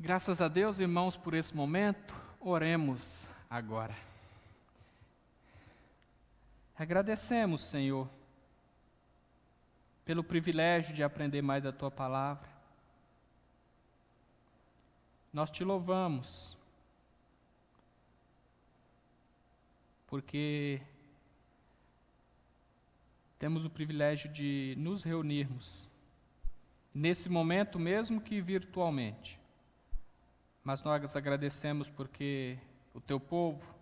Graças a Deus, irmãos, por esse momento. Oremos agora. Agradecemos, Senhor, pelo privilégio de aprender mais da Tua palavra. Nós te louvamos, porque temos o privilégio de nos reunirmos, nesse momento mesmo que virtualmente. Mas nós agradecemos porque o Teu povo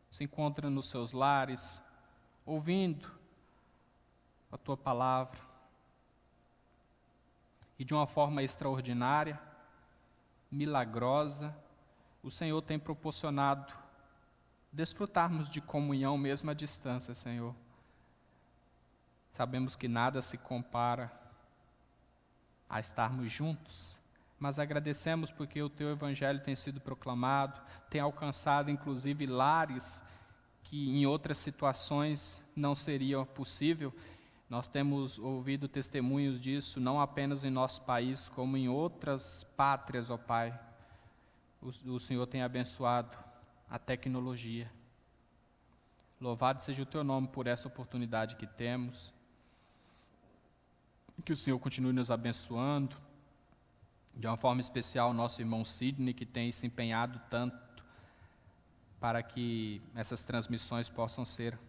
se encontra nos seus lares, ouvindo a Tua palavra, e de uma forma extraordinária, milagrosa, o Senhor tem proporcionado desfrutarmos de comunhão mesmo à distância, Senhor. Sabemos que nada se compara a estarmos juntos, mas agradecemos porque o Teu Evangelho tem sido proclamado, tem alcançado inclusive lares que em outras situações não seria possível. Nós temos ouvido testemunhos disso, não apenas em nosso país, como em outras pátrias, ó Pai. O Senhor tem abençoado a tecnologia. Louvado seja o Teu nome por essa oportunidade que temos. Que o Senhor continue nos abençoando. De uma forma especial, o nosso irmão Sidney, que tem se empenhado tanto para que essas transmissões possam ser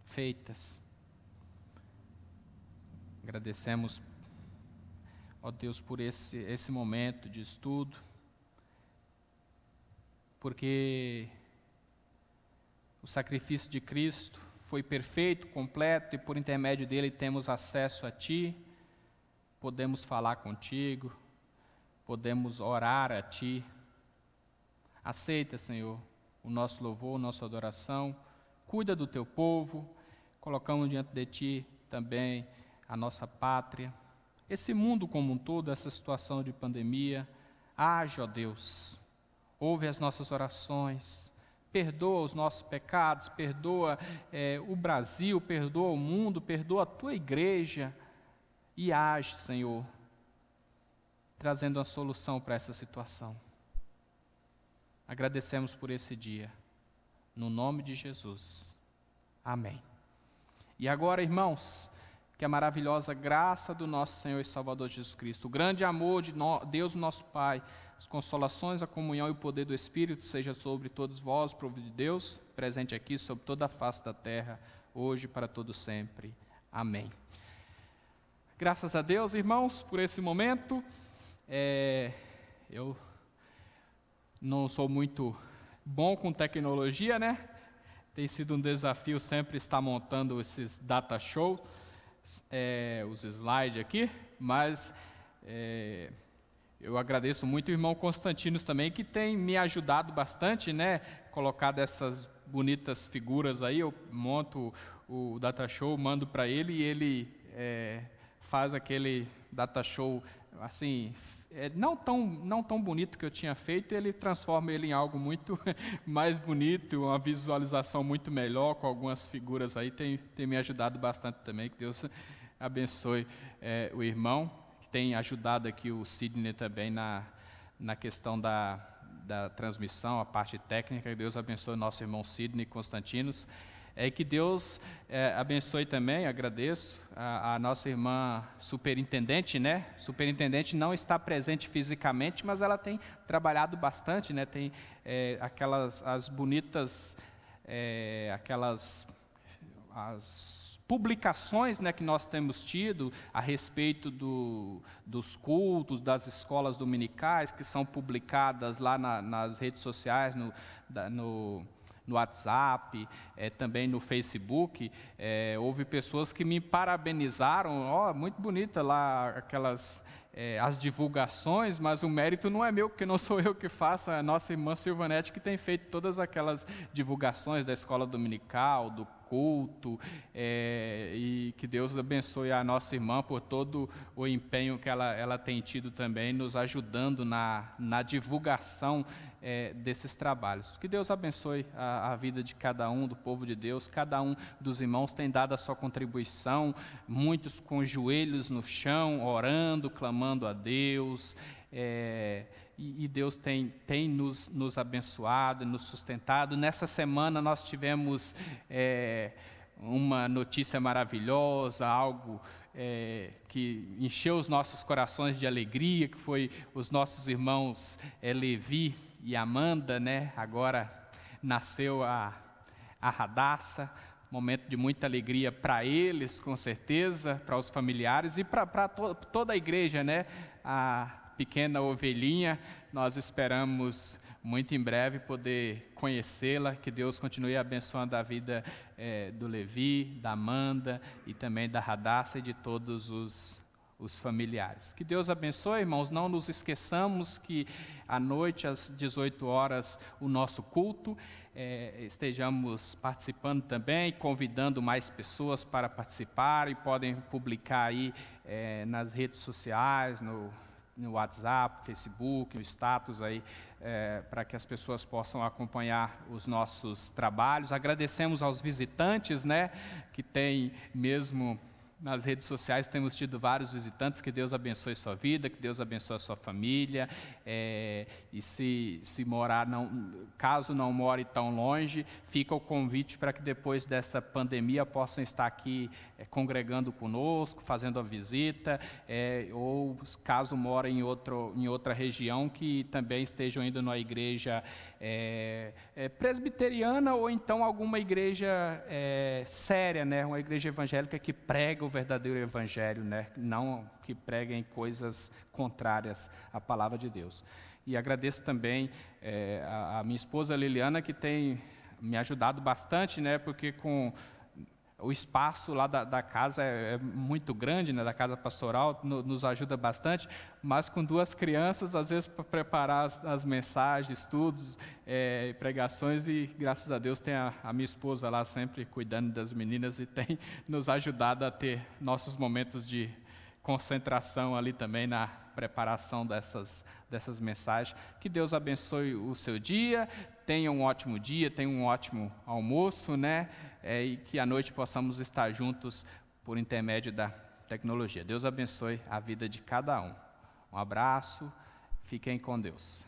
feitas. Agradecemos, ó Deus, por esse momento de estudo, porque o sacrifício de Cristo foi perfeito, completo, e por intermédio dele temos acesso a Ti, podemos falar contigo, podemos orar a Ti. Aceita, Senhor, o nosso louvor, a nossa adoração, cuida do Teu povo, colocamos diante de Ti também a nossa pátria, esse mundo como um todo, essa situação de pandemia. Age, ó Deus, ouve as nossas orações, perdoa os nossos pecados, perdoa o Brasil, perdoa o mundo, perdoa a Tua igreja, e age, Senhor, trazendo uma solução para essa situação. Agradecemos por esse dia, no nome de Jesus. Amém. E agora, irmãos, que a maravilhosa graça do nosso Senhor e Salvador Jesus Cristo, o grande amor de Deus nosso Pai, as consolações, a comunhão e o poder do Espírito seja sobre todos vós, povo de Deus, presente aqui sobre toda a face da terra, hoje e para todo sempre. Amém. Graças a Deus, irmãos, por esse momento. Eu não sou muito bom com tecnologia, né? Tem sido um desafio sempre estar montando esses data shows, os slides aqui, mas eu agradeço muito o irmão Constantinos também, que tem me ajudado bastante, né? Colocar dessas bonitas figuras aí, eu monto o data show, mando para ele e ele faz aquele data show assim, não tão bonito que eu tinha feito, ele transforma ele em algo muito mais bonito, uma visualização muito melhor, com algumas figuras aí, tem me ajudado bastante também. Que Deus abençoe o irmão, que tem ajudado aqui o Sidney também na questão da transmissão, a parte técnica. Que Deus abençoe o nosso irmão Sidney Constantinos. Que Deus abençoe também, agradeço, a nossa irmã superintendente, né? Superintendente não está presente fisicamente, mas ela tem trabalhado bastante, né? Tem as bonitas, as publicações, né, que nós temos tido a respeito dos cultos, das escolas dominicais, que são publicadas lá nas redes sociais, no WhatsApp, também no Facebook. Houve pessoas que me parabenizaram, muito bonita lá aquelas as divulgações, mas o mérito não é meu, porque não sou eu que faço, é a nossa irmã Silvanete que tem feito todas aquelas divulgações da escola dominical, do culto, e que Deus abençoe a nossa irmã por todo o empenho que ela tem tido também, nos ajudando na divulgação desses trabalhos. Que Deus abençoe a vida de cada um, do povo de Deus. Cada um dos irmãos tem dado a sua contribuição, muitos com joelhos no chão, orando, clamando a Deus, e Deus tem nos abençoado, nos sustentado. Nessa semana nós tivemos uma notícia maravilhosa, algo que encheu os nossos corações de alegria, que foi os nossos irmãos Levi e Amanda, né? Agora nasceu a Radassa, momento de muita alegria para eles, com certeza, para os familiares e para toda a igreja, né? A pequena ovelhinha, nós esperamos muito em breve poder conhecê-la. Que Deus continue abençoando a vida do Levi, da Amanda e também da Radassa e de todos os familiares. Que Deus abençoe, irmãos. Não nos esqueçamos que à noite, às 18 horas, o nosso culto, estejamos participando também, convidando mais pessoas para participar, e podem publicar aí nas redes sociais, no no WhatsApp, Facebook, no status aí, para que as pessoas possam acompanhar os nossos trabalhos. Agradecemos aos visitantes, né, que tem mesmo nas redes sociais, temos tido vários visitantes. Que Deus abençoe sua vida, que Deus abençoe a sua família, e se morar, caso não more tão longe, fica o convite para que depois dessa pandemia possam estar aqui congregando conosco, fazendo a visita, ou caso morem em outra região, que também estejam indo numa igreja presbiteriana, ou então alguma igreja séria, né, uma igreja evangélica que prega o verdadeiro evangelho, né, não que preguem coisas contrárias à palavra de Deus. E agradeço também a minha esposa Liliana, que tem me ajudado bastante, né, porque com o espaço lá da casa é muito grande, né, da casa pastoral, nos ajuda bastante, mas com 2 crianças, às vezes, para preparar as mensagens, estudos, pregações, e graças a Deus tem a minha esposa lá sempre cuidando das meninas e tem nos ajudado a ter nossos momentos de concentração ali também na preparação dessas mensagens. Que Deus abençoe o seu dia, tenha um ótimo dia, tenha um ótimo almoço, né? E que à noite possamos estar juntos por intermédio da tecnologia. Deus abençoe a vida de cada um. Um abraço, fiquem com Deus.